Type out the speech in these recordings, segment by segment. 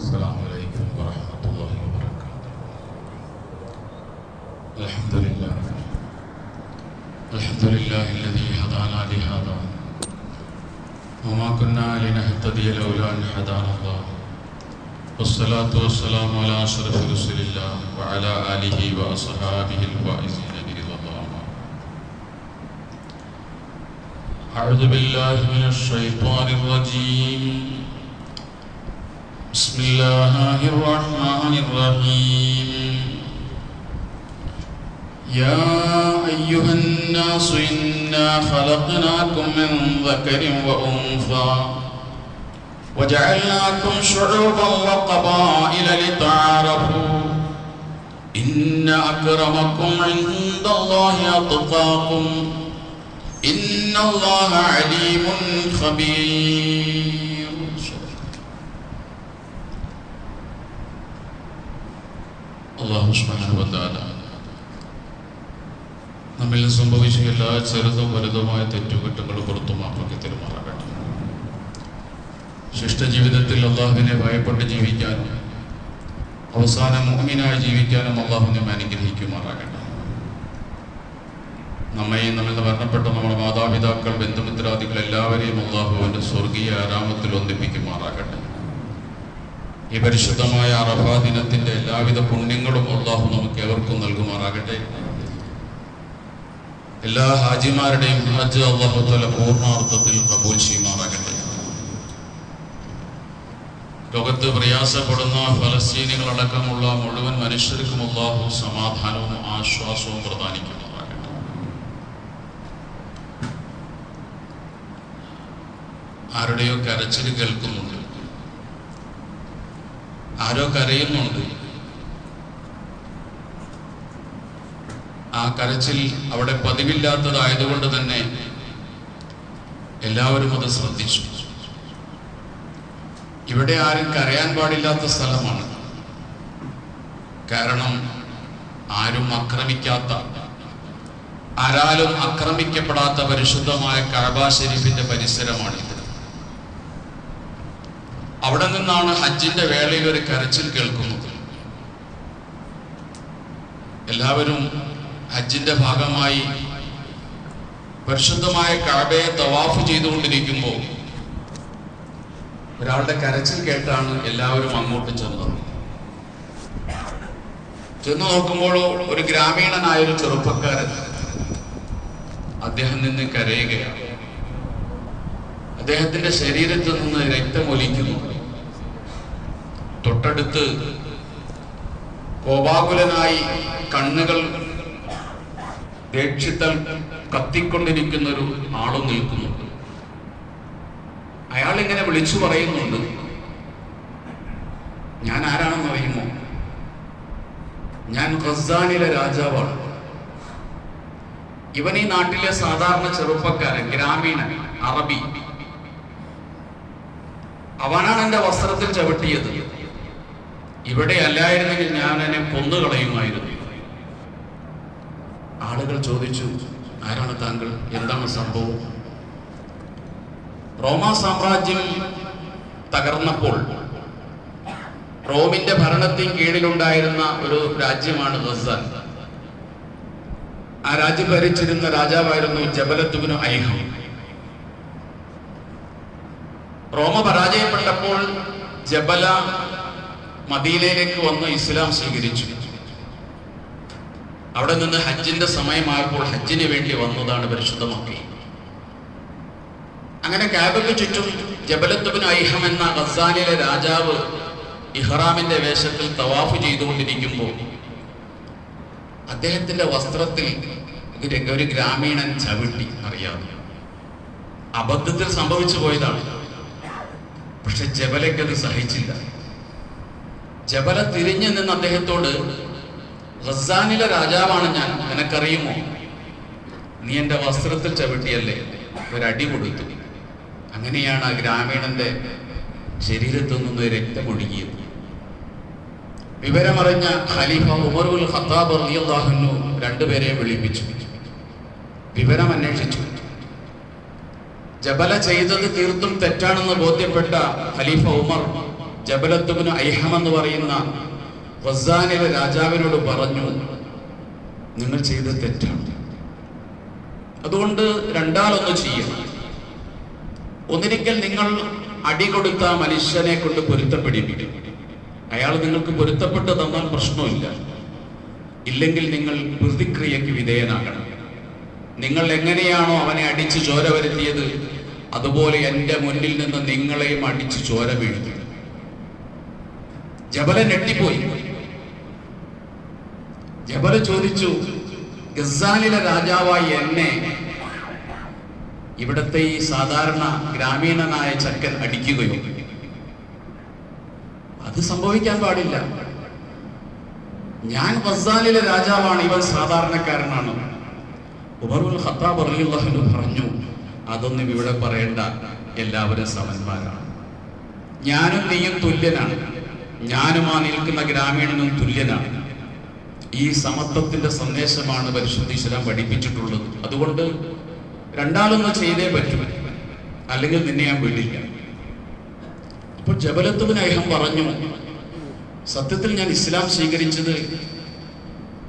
السلام عليكم ورحمة الله وبركاته. الحمد لله الذي هدانا لهذا وما كنا لنهتدي لولا أن هدانا الله والصلاة والسلام على أشرف رسول الله وعلى آله وأصحابه الفائزين برضا الله. أعوذ بالله من الشيطان الرجيم. بسم الله الرحمن الرحيم. يا أيها الناس إنا خلقناكم من ذكر وأنثى وجعلناكم شعوبا وقبائل لتعارفوا إن أكرمكم عند الله أتقاكم إن الله عليم خبير. അല്ലാഹു സുബ്ഹാനഹു വ തആല നമ്മിൽ സംഭവിച്ച എല്ലാ ചെറുതും വലുതുമായ തെറ്റുകുറ്റങ്ങളും പുറത്തു മാപ്പാക്കി തരുമാറാകട്ടെ. ശിഷ്ടജീവിതത്തിൽ അള്ളാഹുവിനെ ഭയപ്പെട്ട് ജീവിക്കാനും അവസാനം മുഅ്മിനായി ജീവിക്കാനും അള്ളാഹു നമ്മെ അനുഗ്രഹിക്കുമാറാകട്ടെ. നമ്മയും നമ്മിൽ നിന്ന് മരണപ്പെട്ട നമ്മുടെ മാതാപിതാക്കൾ, ബന്ധുമിത്രാദികൾ എല്ലാവരെയും അള്ളാഹു അവൻ്റെ സ്വർഗീയ ആരാമത്തിൽ ഒന്നിപ്പിക്കുമാറാകട്ടെ. ഈ പരിശുദ്ധമായ അറഫാ ദിനത്തിന്റെ എല്ലാവിധ പുണ്യങ്ങളും അള്ളാഹു നമുക്ക് ഏവർക്കും നൽകുമാറാകട്ടെ. എല്ലാ ഹാജിമാരുടെയും ഹജ്ജ് അള്ളാഹു തആല പൂർണ്ണാർത്ഥത്തിൽ ഖബൂൽ ചെയ്യുമാറാകട്ടെ. ലോകത്ത് പ്രയാസപ്പെടുന്ന ഫലസ്തീനികളടക്കമുള്ള മുഴുവൻ മനുഷ്യർക്കും അള്ളാഹു സമാധാനവും ആശ്വാസവും പ്രദാനിക്കുമാറാകട്ടെ. ആരുടെയോ കരച്ചിൽ കേൾക്കുന്നുണ്ട്, ആരോ കരയുന്നുണ്ട്. ആ കരച്ചിൽ അവിടെ പതിവില്ലാത്തതായതുകൊണ്ട് തന്നെ എല്ലാവരും അത് ശ്രദ്ധിച്ചു. ഇവിടെ ആരും കരയാൻ പാടില്ലാത്ത സ്ഥലമാണ്. കാരണം ആരും ആക്രമിക്കാത്ത, ആരാലും ആക്രമിക്കപ്പെടാത്ത പരിശുദ്ധമായ കഅബ ശരീഫിന്റെ പരിസരമാണിത്. അവിടെ നിന്നാണ് ഹജ്ജിന്റെ വേളയിൽ ഒരു കരച്ചിൽ കേൾക്കുന്നത്. എല്ലാവരും ഹജ്ജിന്റെ ഭാഗമായി പരിശുദ്ധമായ കഅബയെ തവാഫ് ചെയ്തുകൊണ്ടിരിക്കുമ്പോൾ ഒരാളുടെ കരച്ചിൽ കേട്ടാണ് എല്ലാവരും അങ്ങോട്ട് ചെന്നത്. ചെന്ന് നോക്കുമ്പോൾ ഒരു ഗ്രാമീണനായൊരു ചെറുപ്പക്കാരൻ അദ്ദേഹം നിന്ന് കരയുകയാണ്. അദ്ദേഹത്തിന്റെ ശരീരത്തിൽ നിന്ന് രക്തമൊലിക്കുന്നു. തൊട്ടടുത്ത് കോപാകുലനായി കണ്ണുകൾ ദേഷ്യത്താൽ കത്തിക്കൊണ്ടിരിക്കുന്ന ഒരു ആളും നിൽക്കുന്നുണ്ട്. അയാൾ ഇങ്ങനെ വിളിച്ചു പറയുന്നുണ്ട്, ഞാൻ ആരാണെന്ന് അറിയുമോ? ഞാൻ ഖസാനിലെ രാജാവാണ്. ഇവൻ ഈ നാട്ടിലെ സാധാരണ ചെറുപ്പക്കാരൻ, ഗ്രാമീണൻ, അറബി. അവനാണ് എന്റെ വസ്ത്രത്തിൽ ചവിട്ടിയത്. ഇവിടെ അല്ലായിരുന്നെങ്കിൽ ഞാൻ എന്നെ കൊന്നുകളയുമായിരുന്നു. ആളുകൾ ചോദിച്ചു, ആരാണ് താങ്കൾ? എന്താണ് സംഭവം? റോമാ സാമ്രാജ്യം തകർന്നപ്പോൾ റോമിന്റെ ഭരണത്തിന് കീഴിലുണ്ടായിരുന്ന ഒരു രാജ്യമാണ് ഖസാൻ. ആ രാജ്യം ഭരിച്ചിരുന്ന രാജാവായിരുന്നു ജബലത്ത് ഇബ്നു ഐഹം. റോമ പരാജയപ്പെട്ടപ്പോൾ ജബല മദീനയിലേക്ക് വന്ന് ഇസ്ലാം സ്വീകരിച്ചു. അവിടെ നിന്ന് ഹജ്ജിന്റെ സമയമായപ്പോൾ ഹജ്ജിന് വേണ്ടി വന്നതാണ് പരിശുദ്ധ മക്ക. അങ്ങനെ കഅബയ്ക്ക് ചുറ്റും ജബലത്ത് ഇബ്നു ഐഹം എന്ന ഖസാനിലെ രാജാവ് ഇഹ്റാമിന്റെ വേഷത്തിൽ തവാഫ് ചെയ്തുകൊണ്ടിരിക്കുമ്പോൾ അദ്ദേഹത്തിന്റെ വസ്ത്രത്തിൽ ഒരു ഗ്രാമീണൻ ചവിട്ടി. അറിയാതെ അബദ്ധത്തിൽ സംഭവിച്ചു പോയതാണ്. പക്ഷെ ജബലയ്ക്കത് സഹിച്ചില്ല. ജബല തിരിഞ്ഞു നിന്ന് അദ്ദേഹത്തോട്, ഖസാനിലെ രാജാവാണ് ഞാൻ, നിനക്കറിയുമോ? നീ എന്റെ വസ്ത്രത്തിൽ ചവിട്ടിയല്ലേ? ഒരടി കൊടുത്തു. അങ്ങനെയാണ് ആ ഗ്രാമീണന്റെ ശരീരത്തിൽ നിന്ന് രക്തമൊഴുകിയത്. വിവരമറിഞ്ഞ ഖലീഫ ഉമറുൽ ഖത്താബ് റളിയല്ലാഹു അൻഹു രണ്ടുപേരെയും വിളിപ്പിച്ചു. വിവരം അന്വേഷിച്ചു. ജബല ചെയ്തത് തീർത്തും തെറ്റാണെന്ന് ബോധ്യപ്പെട്ട ഖലീഫ ഉമർ ജബലത്ത് ഇബ്നു ഐഹം എന്ന് പറയുന്ന ഗസ്സാനിലെ രാജാവിനോട് പറഞ്ഞു, നിങ്ങൾ ചെയ്ത് തെറ്റാണ്, അതുകൊണ്ട് രണ്ടാലൊന്ന് ചെയ്യണം. ഒന്നിരിക്കൽ നിങ്ങൾ അടി കൊടുത്ത മനുഷ്യനെ കൊണ്ട് പൊരുത്തപ്പെടിപ്പിക്കും. അയാൾ നിങ്ങൾക്ക് പൊരുത്തപ്പെട്ട് തന്നാൽ പ്രശ്നമില്ല, ഇല്ലെങ്കിൽ നിങ്ങൾ പ്രതിക്രിയക്ക് വിധേയനാകണം. നിങ്ങൾ എങ്ങനെയാണോ അവനെ അടിച്ച് ചോര വരുത്തിയത്, അതുപോലെ എൻ്റെ മുന്നിൽ നിന്ന് നിങ്ങളെയും അടിച്ച് ചോര വീഴ്ത്തി. ജബല ഞെട്ടിപ്പോയി. ജബല ചോദിച്ചു, ഗസ്സാനിലെ രാജാവായ എന്നെ ഇവിടത്തെ ഈ സാധാരണ ഗ്രാമീണനായ ചക്കൻ അടിക്കുകയോ? അത് സംഭവിക്കാൻ പാടില്ല. ഞാൻ ഗസ്സാനിലെ രാജാവാണ്, ഇവൻ സാധാരണക്കാരനാണ്. ഉമറുൽ ഖത്താബ് റളിയല്ലാഹു അൻഹു പറഞ്ഞു, അതൊന്നും ഇവിടെ പറയേണ്ട, എല്ലാവരും സമന്മാരാണ്. ഞാനും നീയും തുല്യനാണ്, ഞാനും ആ നിൽക്കുന്ന ഗ്രാമീണനും തുല്യനാണ്. ഈ സമത്വത്തിന്റെ സന്ദേശമാണ് പരിശുദ്ധ ഇസ്ലാം പഠിപ്പിച്ചിട്ടുള്ളത്. അതുകൊണ്ട് രണ്ടാളൊന്ന് ചെയ്തേ പറ്റും, അല്ലെങ്കിൽ നിന്നെ ഞാൻ വിടില്ല. അപ്പോൾ ജബലത്ത് ഇബ്നു ഐഹം പറഞ്ഞു, സത്യത്തിൽ ഞാൻ ഇസ്ലാം സ്വീകരിച്ചത്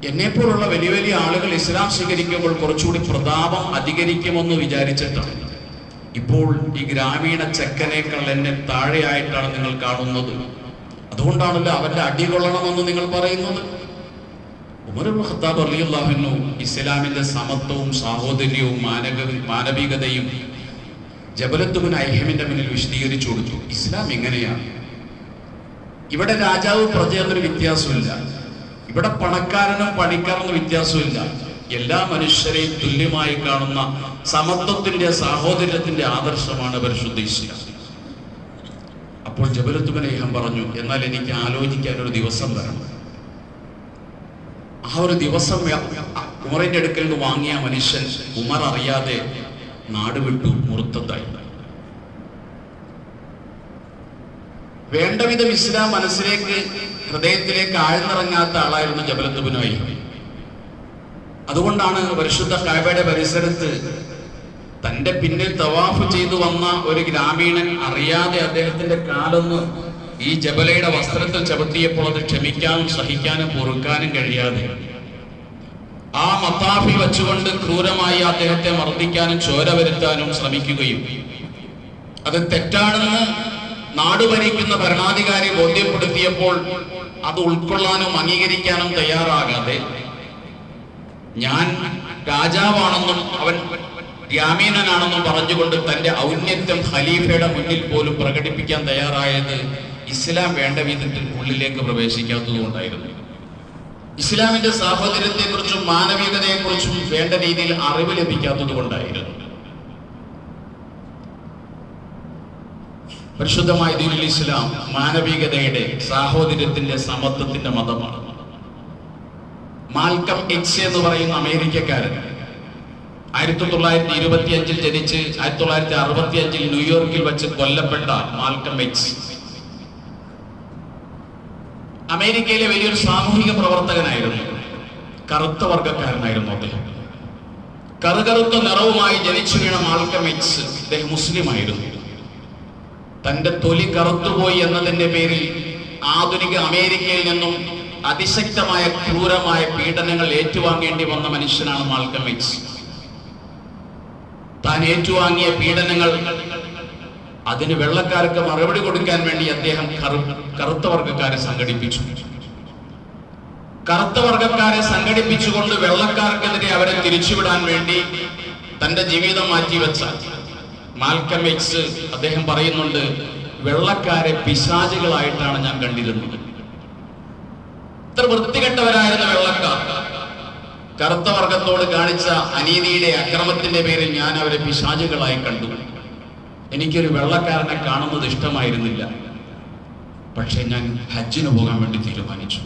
എന്നെപ്പോലുള്ള വലിയ വലിയ ആളുകൾ ഇസ്ലാം സ്വീകരിക്കുമ്പോൾ കുറച്ചുകൂടി പ്രതാപം അധികരിക്കുമെന്ന് വിചാരിച്ചിട്ടാണ്. ഇപ്പോൾ ഈ ഗ്രാമീണ ചെക്കനേക്കാൾ എന്നെ താഴെയായിട്ടാണ് നിങ്ങൾ കാണുന്നത്. അതുകൊണ്ടാണല്ലോ അവന്റെ അടി കൊള്ളണമെന്ന് നിങ്ങൾ പറയുന്നത്. ഉമർ ഇബ്നു ഖത്താബ് റളിയല്ലാഹു അൻഹു ഇസ്ലാമിന്റെ സമത്വവും സാഹോദര്യവും മാനവികതയും ജബലത്ത് ഇബ്നു ഐഹമിന്റെ മുന്നിൽ വിശദീകരിച്ചു കൊടുത്തു. ഇസ്ലാം ഇങ്ങനെയാണ്. ഇവിടെ രാജാവ് പ്രജ എന്നൊരു വ്യത്യാസമില്ല, ഇവിടെ പണക്കാരനും പണിക്കാരനും വ്യത്യാസമില്ല. എല്ലാ മനുഷ്യരെയും തുല്യമായി കാണുന്ന സമത്വത്തിന്റെ സാഹോദര്യത്തിന്റെ ആദർശമാണ് പരിശുദ്ധ ഇസ്ലാം. അപ്പോൾ ജബലത്ത് ഇബ്നു ഐഹം പറഞ്ഞു, എന്നാൽ എനിക്ക് ആലോചിക്കാൻ ഒരു ദിവസം തരണം. ആ ഒരു ദിവസം ഉമറിന്റെ അടുക്കൽ നിന്ന് വാങ്ങിയ മനുഷ്യൻ ഉമർ അറിയാതെ നാട് വിട്ടു, മുർത്തത്തായി. വേണ്ട വിധം ഇസ്ലാം മനസ്സിലേക്ക് ഹൃദയത്തിലേക്ക് ആഴ്ന്നിറങ്ങാത്ത ആളായിരുന്നു ജബലത്ത് ഇബ്നു ഐഹം. അതുകൊണ്ടാണ് പരിശുദ്ധ കഅബയുടെ പരിസരത്ത് തന്റെ പിന്നിൽ തവാഫ് ചെയ്തു വന്ന ഒരു ഗ്രാമീണൻ അറിയാതെ അദ്ദേഹത്തിന്റെ കാലൊന്ന് ഈ ജബലയുടെ വസ്ത്രത്തിൽ ചവിട്ടിയപ്പോൾ അത് ക്ഷമിക്കാനും സഹിക്കാനും പൊറുക്കാനും കഴിയാതെ ആ മത്താഫിൽ വെച്ചുകൊണ്ട് ക്രൂരമായി അദ്ദേഹത്തെ മർദ്ദിക്കാനും ചോര വരുത്താനും ശ്രമിക്കുകയും അത് തെറ്റാണെന്ന് നാട് ഭരിക്കുന്ന ഭരണാധികാരി ബോധ്യപ്പെടുത്തിയപ്പോൾ അത് ഉൾക്കൊള്ളാനും അംഗീകരിക്കാനും തയ്യാറാകാതെ ഞാൻ രാജാവാണെന്നും അവൻ ഗ്രാമീണനാണെന്നും പറഞ്ഞുകൊണ്ട് തന്റെ ഔന്നത്യം ഖലീഫയുടെ മുന്നിൽ പോലും പ്രകടിപ്പിക്കാൻ തയ്യാറായത് ഇസ്ലാം വേണ്ട വിധത്തിൽ ഉള്ളിലേക്ക് പ്രവേശിക്കാത്തത് കൊണ്ടായിരുന്നു. ഇസ്ലാമിന്റെ സാഹോദര്യത്തെക്കുറിച്ചും മാനവികതയെക്കുറിച്ചും വേണ്ട രീതിയിൽ അറിവ് ലഭിക്കാത്തത് കൊണ്ടായിരുന്നു. പരിശുദ്ധമായ ദീനുൽ ഇസ്ലാം മാനവികതയുടെ, സാഹോദര്യത്തിന്റെ, സമത്വത്തിന്റെ മതമാണ്. മാൽക്കം എക്സ് എന്ന് പറയുന്ന അമേരിക്കക്കാരൻ 1925 ജനിച്ച് 1965 ന്യൂയോർക്കിൽ വെച്ച് കൊല്ലപ്പെട്ട മാൽക്കം എക്സ് അമേരിക്കയിലെ വലിയൊരു സാമൂഹിക പ്രവർത്തകനായിരുന്നു. കറുത്ത വർഗക്കാരനായിരുന്നു അദ്ദേഹം. കറുകറുത്ത നിറവുമായി ജനിച്ചു വീണ മാൽക്കം എക്സ് അദ്ദേഹം മുസ്ലിമായിരുന്നു. തന്റെ തൊലി കറുത്തുപോയി എന്നതിന്റെ പേരിൽ ആധുനിക അമേരിക്കയിൽ നിന്നും അതിശക്തമായ ക്രൂരമായ പീഡനങ്ങൾ ഏറ്റുവാങ്ങേണ്ടി വന്ന മനുഷ്യനാണ് മാൽക്കം എക്സ്. താൻ ഏറ്റുവാങ്ങിയ പീഡനങ്ങൾ അതിന് വെള്ളക്കാർക്ക് മറുപടി കൊടുക്കാൻ വേണ്ടി അദ്ദേഹം കറുത്ത വർഗക്കാരെ സംഘടിപ്പിച്ചു. കറുത്ത വർഗക്കാരെ സംഘടിപ്പിച്ചുകൊണ്ട് വെള്ളക്കാർക്കെതിരെ അവരെ തിരിച്ചുവിടാൻ വേണ്ടി തന്റെ ജീവിതം മാറ്റിവെച്ച മാൽക്കം എക്സ് അദ്ദേഹം പറയുന്നുണ്ട്, വെള്ളക്കാരെ പിശാചുകളായിട്ടാണ് ഞാൻ കണ്ടിരുന്നത്. ഇത്ര വൃത്തികെട്ടവരായിരുന്ന വെള്ളക്കാർ കറുത്ത വർഗത്തോട് കാണിച്ച അനീതിയുടെ അക്രമത്തിന്റെ പേരിൽ ഞാൻ അവരെ പിശാചുകളായി കണ്ടു. എനിക്കൊരു വെള്ളക്കാരനെ കാണുന്നത് ഇഷ്ടമായിരുന്നില്ല. പക്ഷെ ഞാൻ ഹജ്ജിന് പോകാൻ വേണ്ടി തീരുമാനിച്ചു.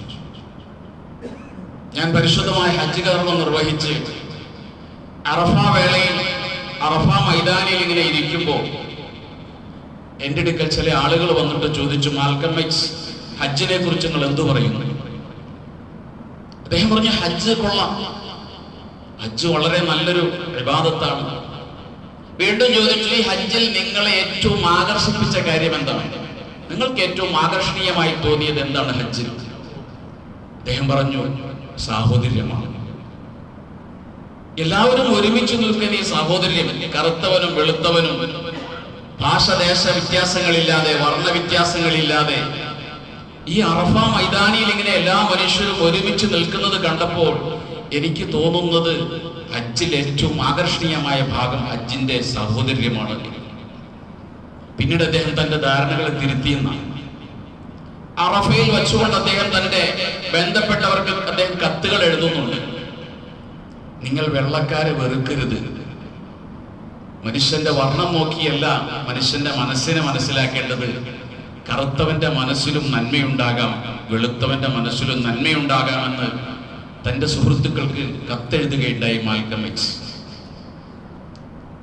ഞാൻ പരിശുദ്ധമായ ഹജ്ജ് കർമ്മം നിർവഹിച്ച് അറഫ വേളയിൽ അറഫ മൈതാനിയിൽ ഇങ്ങനെ ഇരിക്കുമ്പോൾ എൻ്റെ അടുക്കൽ ചില ആളുകൾ വന്നിട്ട് ചോദിച്ചു, മാൽക്കം എക്സ്, ഹജ്ജിനെ കുറിച്ച് നിങ്ങൾ എന്തു പറയുന്നു? അദ്ദേഹം പറഞ്ഞു, ഹജ്ജ് കൊള്ളാം, ഹജ്ജ് വളരെ നല്ലൊരു ഇബാദത്താണ്. വീണ്ടും ചോദിച്ചു, ഈ ഹജ്ജിൽ നിങ്ങളെ ഏറ്റവും ആകർഷിപ്പിച്ച കാര്യം എന്താണ്? നിങ്ങൾക്ക് ഏറ്റവും ആകർഷണീയമായി തോന്നിയത് എന്താണ് ഹജ്ജിൽ? അദ്ദേഹം പറഞ്ഞു, സാഹോദര്യമാണ്. എല്ലാവരും ഒരുമിച്ച് നിൽക്കുന്ന ഈ സാഹോദര്യം, കറുത്തവനും വെളുത്തവനും, ഭാഷദേശ വ്യത്യാസങ്ങളില്ലാതെ, വർണ്ണ വ്യത്യാസങ്ങളില്ലാതെ ഈ അറഫ മൈതാനിയിൽ ഇങ്ങനെ എല്ലാ മനുഷ്യരും ഒരുമിച്ച് നിൽക്കുന്നത് കണ്ടപ്പോൾ എനിക്ക് തോന്നുന്നത് ഹജ്ജിൽ ഏറ്റവും ആകർഷണീയമായ ഭാഗം ഹജ്ജിന്റെ സാഹോദര്യമാണ്. പിന്നീട് അദ്ദേഹം തന്റെ ധാരണകളെ തിരുത്തിയെന്നാണ്. അറഫയിൽ വെച്ചുകൊണ്ട് അദ്ദേഹം തന്റെ ബന്ധപ്പെട്ടവർക്ക് അദ്ദേഹം കത്തുകൾ എഴുതുന്നുണ്ട്. നിങ്ങൾ വെള്ളക്കാരെ വെറുക്കരുത്. മനുഷ്യന്റെ വർണ്ണം നോക്കിയല്ല മനുഷ്യന്റെ മനസ്സിനെ മനസ്സിലാക്കേണ്ടത്. കറുത്തവന്റെ മനസ്സിലും നന്മയുണ്ടാകാം, വെളുത്തവന്റെ മനസ്സിലും നന്മയുണ്ടാകാമെന്ന് തന്റെ സുഹൃത്തുക്കൾക്ക് കത്തെഴുതുകയുണ്ടായി മാൽക്കം എക്സ്.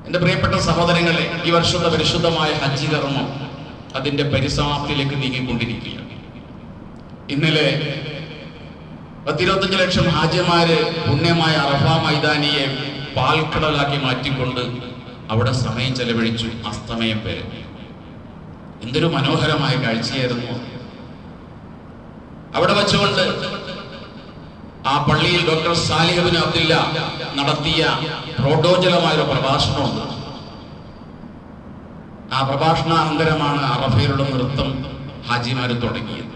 എന്റെ പ്രിയപ്പെട്ട സഹോദരങ്ങളെ, ഈ വർഷത്തെ പരിശുദ്ധമായ ഹജ്ജ് കർമ്മം അതിന്റെ പരിസമാപ്തിയിലേക്ക് നീങ്ങിക്കൊണ്ടിരിക്കുകയാണ്. ഇന്നലെ 25 ലക്ഷം ഹാജിമാര് പുണ്യമായ അറഫ മൈതാനിയെ പാൽക്കടലാക്കി മാറ്റിക്കൊണ്ട് അവിടെ സമയം ചെലവഴിച്ചു, അസ്തമയം വരെ. എന്തൊരു മനോഹരമായ കാഴ്ചയായിരുന്നു. അവിടെ വെച്ചുകൊണ്ട് ആ പള്ളിയിൽ ഡോക്ടർ സാലിഹ് ബിൻ അബ്ദുല്ല നടത്തിയ പ്രോട്ടോജലമായ ഒരു പ്രഭാഷണമുണ്ട്. ആ പ്രഭാഷണാനന്തരമാണ് അറഫയിലുള്ള നൃത്തം ഹാജിമാര് തുടങ്ങിയത്.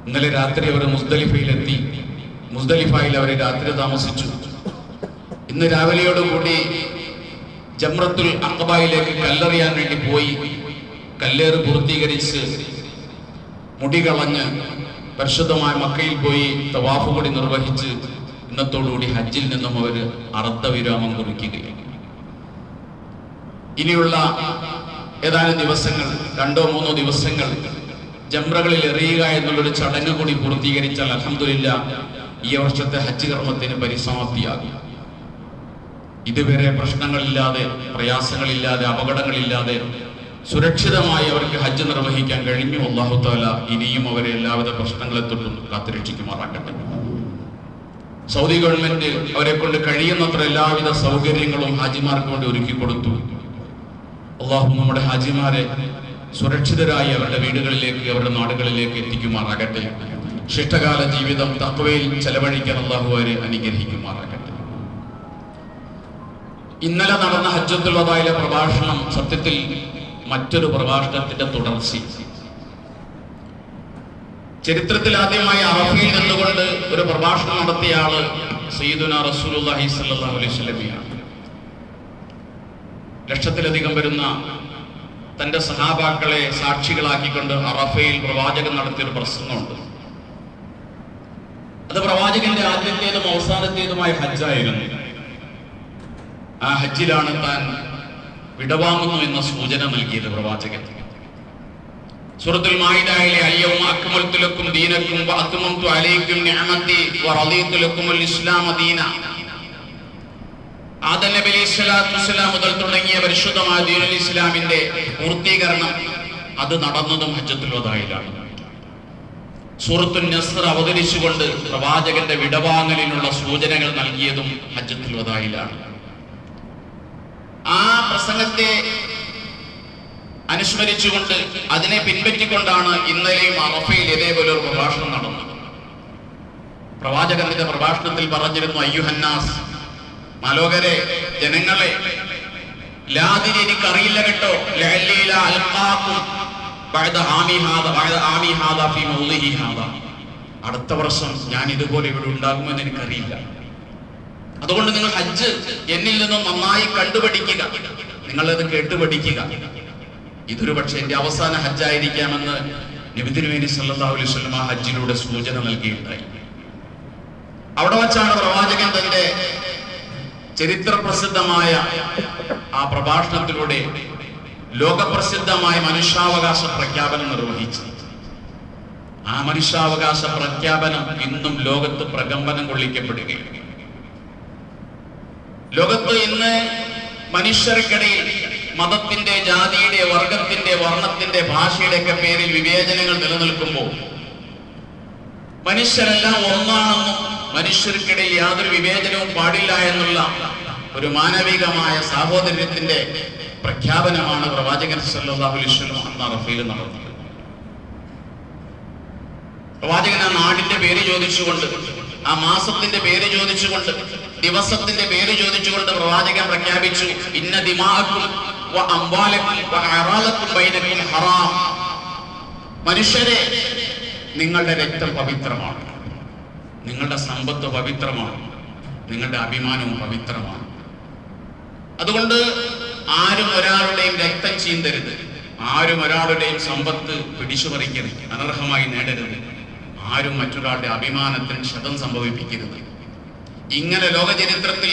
ഇന്നലെ രാത്രി അവർ മുസ്ദലിഫയിലെത്തി. മുസ്ദലിഫയിൽ അവർ രാത്രി താമസിച്ചു. ഇന്ന് രാവിലെയോടുകൂടി ജംറത്തുൽ അഖബയിലേക്ക് കല്ലെറിയാൻ വേണ്ടി പോയി. കല്ലേറ് പൂർത്തീകരിച്ച് മുടി കളഞ്ഞ് പരിശുദ്ധമായ മക്കയിൽ പോയി തവാഫ് കൂടി നിർവഹിച്ച് ഇന്നത്തോടുകൂടി ഹജ്ജിൽ നിന്നും അവർ അർദ്ധവിരാമം കുറിക്കുകയാണ്. ഇനിയുള്ള ഏതാനും ദിവസങ്ങൾ, 2-3 ദിവസങ്ങൾ ജംറകളിൽ എറിയുക എന്നുള്ളൊരു ചടങ്ങ് കൂടി പൂർത്തീകരിച്ചാൽ അൽഹംദുലില്ലാഹ് ഈ വർഷത്തെ ഹജ്ജ് കർമ്മത്തിന് പരിസമാപ്തിയാകും. ഇതുവരെ പ്രശ്നങ്ങളില്ലാതെ, പ്രയാസങ്ങളില്ലാതെ, അപകടങ്ങളില്ലാതെ സുരക്ഷിതമായി അവർക്ക് ഹജ്ജ് നിർവഹിക്കാൻ കഴിഞ്ഞു. അല്ലാഹു തആല ഇനിയും അവരെ എല്ലാവിധ പ്രശ്നങ്ങളെ തൊട്ടും കാത്തുരക്ഷിക്കുമാറാകട്ടെ. സൗദി ഗവൺമെന്റ് അവരെ കൊണ്ട് കഴിയുന്നത്ര എല്ലാവിധ സൗകര്യങ്ങളും ഹാജിമാർക്ക് വേണ്ടി ഒരുക്കി കൊടുത്തു. അല്ലാഹു നമ്മുടെ ഹാജിമാരെ സുരക്ഷിതരായി അവരുടെ വീടുകളിലേക്ക്, അവരുടെ നാടുകളിലേക്ക് എത്തിക്കുമാറാകട്ടെ. ശിഷ്ടകാല ജീവിതം തഖ്വയിൽ ചെലവഴിക്കാൻ അല്ലാഹു അവരെ അനുഗ്രഹിക്കുമാറാകട്ടെ. ഇന്നലെ നടന്ന ഹജ്ജത്തുൽ വദായിലെ പ്രഭാഷണം സത്യത്തിൽ മറ്റൊരു പ്രഭാഷണത്തിന്റെ തുടർച്ച. ചരിത്രത്തിൽ ആദ്യമായി അറഫയിൽ നിന്നുകൊണ്ട് ഒരു പ്രഭാഷണം നടത്തിയ ആള് സയ്യിദുനാ റസൂലുള്ളാഹി സ്വല്ലല്ലാഹു അലൈഹി വസല്ലമയാണ്. ലക്ഷത്തിലധികം വരുന്ന തന്റെ സഹാബാക്കളെ സാക്ഷികളാക്കിക്കൊണ്ട് അറഫയിൽ പ്രവാചകൻ നടത്തിയൊരു പ്രസംഗമുണ്ട്. അത് പ്രവാചകന്റെ ആദ്യത്തേതും അവസാനത്തേതുമായ ഹജ്ജായിരുന്നു. ആ ഹജ്ജിലാണ് താൻ വിടവാങ്ങുന്നു എന്ന സൂചന നൽകിയത് പ്രവാചകൻ. സൂറത്തുൽ മാഇദയിലെ അൽയൗമ അക്മൽതു ലക്കും ദീനക്കും വഅത്മംതു അലൈക്കും നിഅമതി വറദീതു ലക്കുമുൽ ഇസ്ലാമ ദീന. ആദം നബി അലൈഹിസ്സലാത്തു വസ്സലാം മുതൽ തുടങ്ങിയ പരിശുദ്ധമായ ദീനുൽ ഇസ്ലാമിന്റെ പൂർത്തീകരണം അത് നടന്നതും ഹജ്ജത്തുൽ വദായിലാണ്. സൂറത്തുൻ നസ്ർ അവതരിച്ചുകൊണ്ട് പ്രവാചകന്റെ വിടവാങ്ങലിനുള്ള സൂചനകൾ നൽകിയതും ഹജ്ജത്തുൽ വദായിലാണ്. ആ പ്രസംഗത്തെ അനുസ്മരിച്ചുകൊണ്ട് അതിനെ പിൻപറ്റിക്കൊണ്ടാണ് ഇന്നലെയും അറഫയിൽ ഇതേപോലെ ഒരു പ്രഭാഷണം നടന്നത്. പ്രവാചകന്റെ പ്രഭാഷണത്തിൽ പറഞ്ഞിരുന്നു, അയ്യുഹന്നാസ്, മാലോകരെ, ജനങ്ങളെ, ലാദിനി എനിക്കറിയില്ല കേട്ടോ, ലഅല്ലീല അൽഖാകും ബഅദ ആമി ഹാദാ ഫീ മൗളിഹി ഹാദാ. അടുത്ത വർഷം ഞാൻ ഇതുപോലെ ഇവിടെ ഉണ്ടാകുമെന്ന് എനിക്കറിയില്ല. അതുകൊണ്ട് നിങ്ങൾ ഹജ്ജ് എന്നിൽ നിന്നും നന്നായി കണ്ടുപഠിക്കുക, നിങ്ങളത് കേട്ടുപഠിക്കുക. ഇതൊരു പക്ഷേ എന്റെ അവസാന ഹജ്ജായിരിക്കാമെന്ന് നബി തിരുമേനി സല്ലല്ലാഹു അലൈഹി വസല്ലം ആ ഹജ്ജിലൂടെ സൂചന നൽകിയിട്ടുണ്ടായി. അവിടെ വച്ചാണ് പ്രവാചകൻ തന്റെ ചരിത്ര പ്രസിദ്ധമായ ആ പ്രഭാഷണത്തിലൂടെ ലോകപ്രസിദ്ധമായ മനുഷ്യാവകാശ പ്രഖ്യാപനം നിർവഹിച്ചു. ആ മനുഷ്യാവകാശ പ്രഖ്യാപനം ഇന്നും ലോകത്ത് പ്രകമ്പനം കൊള്ളിക്കപ്പെടുകയാണ്. ലോകത്ത് ഇന്ന് മനുഷ്യർക്കിടയിൽ മതത്തിന്റെ, ജാതിയുടെ, വർഗത്തിന്റെ, വർണ്ണത്തിന്റെ, ഭാഷയുടെ ഒക്കെ പേരിൽ വിവേചനങ്ങൾ നിലനിൽക്കുമ്പോൾ മനുഷ്യരെല്ലാം ഒന്നാണെന്നും മനുഷ്യർക്കിടയിൽ യാതൊരു വിവേചനവും പാടില്ല എന്നുള്ള ഒരു മാനവികമായ സാഹോദര്യത്തിന്റെ പ്രഖ്യാപനമാണ് പ്രവാചകൻ സല്ലല്ലാഹു അലൈഹി വസല്ലം അന്ന് അറഫയിൽ നടന്നത്. പ്രവാചകൻ ആ നാടിന്റെ പേര് ചോദിച്ചുകൊണ്ട്, ആ മാസത്തിന്റെ പേര് ചോദിച്ചുകൊണ്ട്, ദിവസത്തിന്റെ പേര് ചോദിച്ചുകൊണ്ട് പ്രവാചകൻ പ്രഖ്യാപിച്ചു, ഇന്ന ദിമാഅക്കും വ അംവാലക്കും വ അറാദക്കും ബൈനക്കും ഹറാം. മനുഷ്യരെ, നിങ്ങളുടെ രക്തം പവിത്രമാണ്, നിങ്ങളുടെ സമ്പത്ത് പവിത്രമാണ്, നിങ്ങളുടെ അഭിമാനവും പവിത്രമാണ്. അതുകൊണ്ട് ആരും ഒരാളുടെയും രക്തം ചീന്തരുത്, ആരും ഒരാളുടെയും സമ്പത്ത് പിടിച്ചു പറിക്കരുത്, അനർഹമായി നേടരുത്, ആരും മറ്റൊരാളുടെ അഭിമാനത്തിന് ക്ഷതം സംഭവിപ്പിക്കരുത്. ഇങ്ങനെ ലോക ചരിത്രത്തിൽ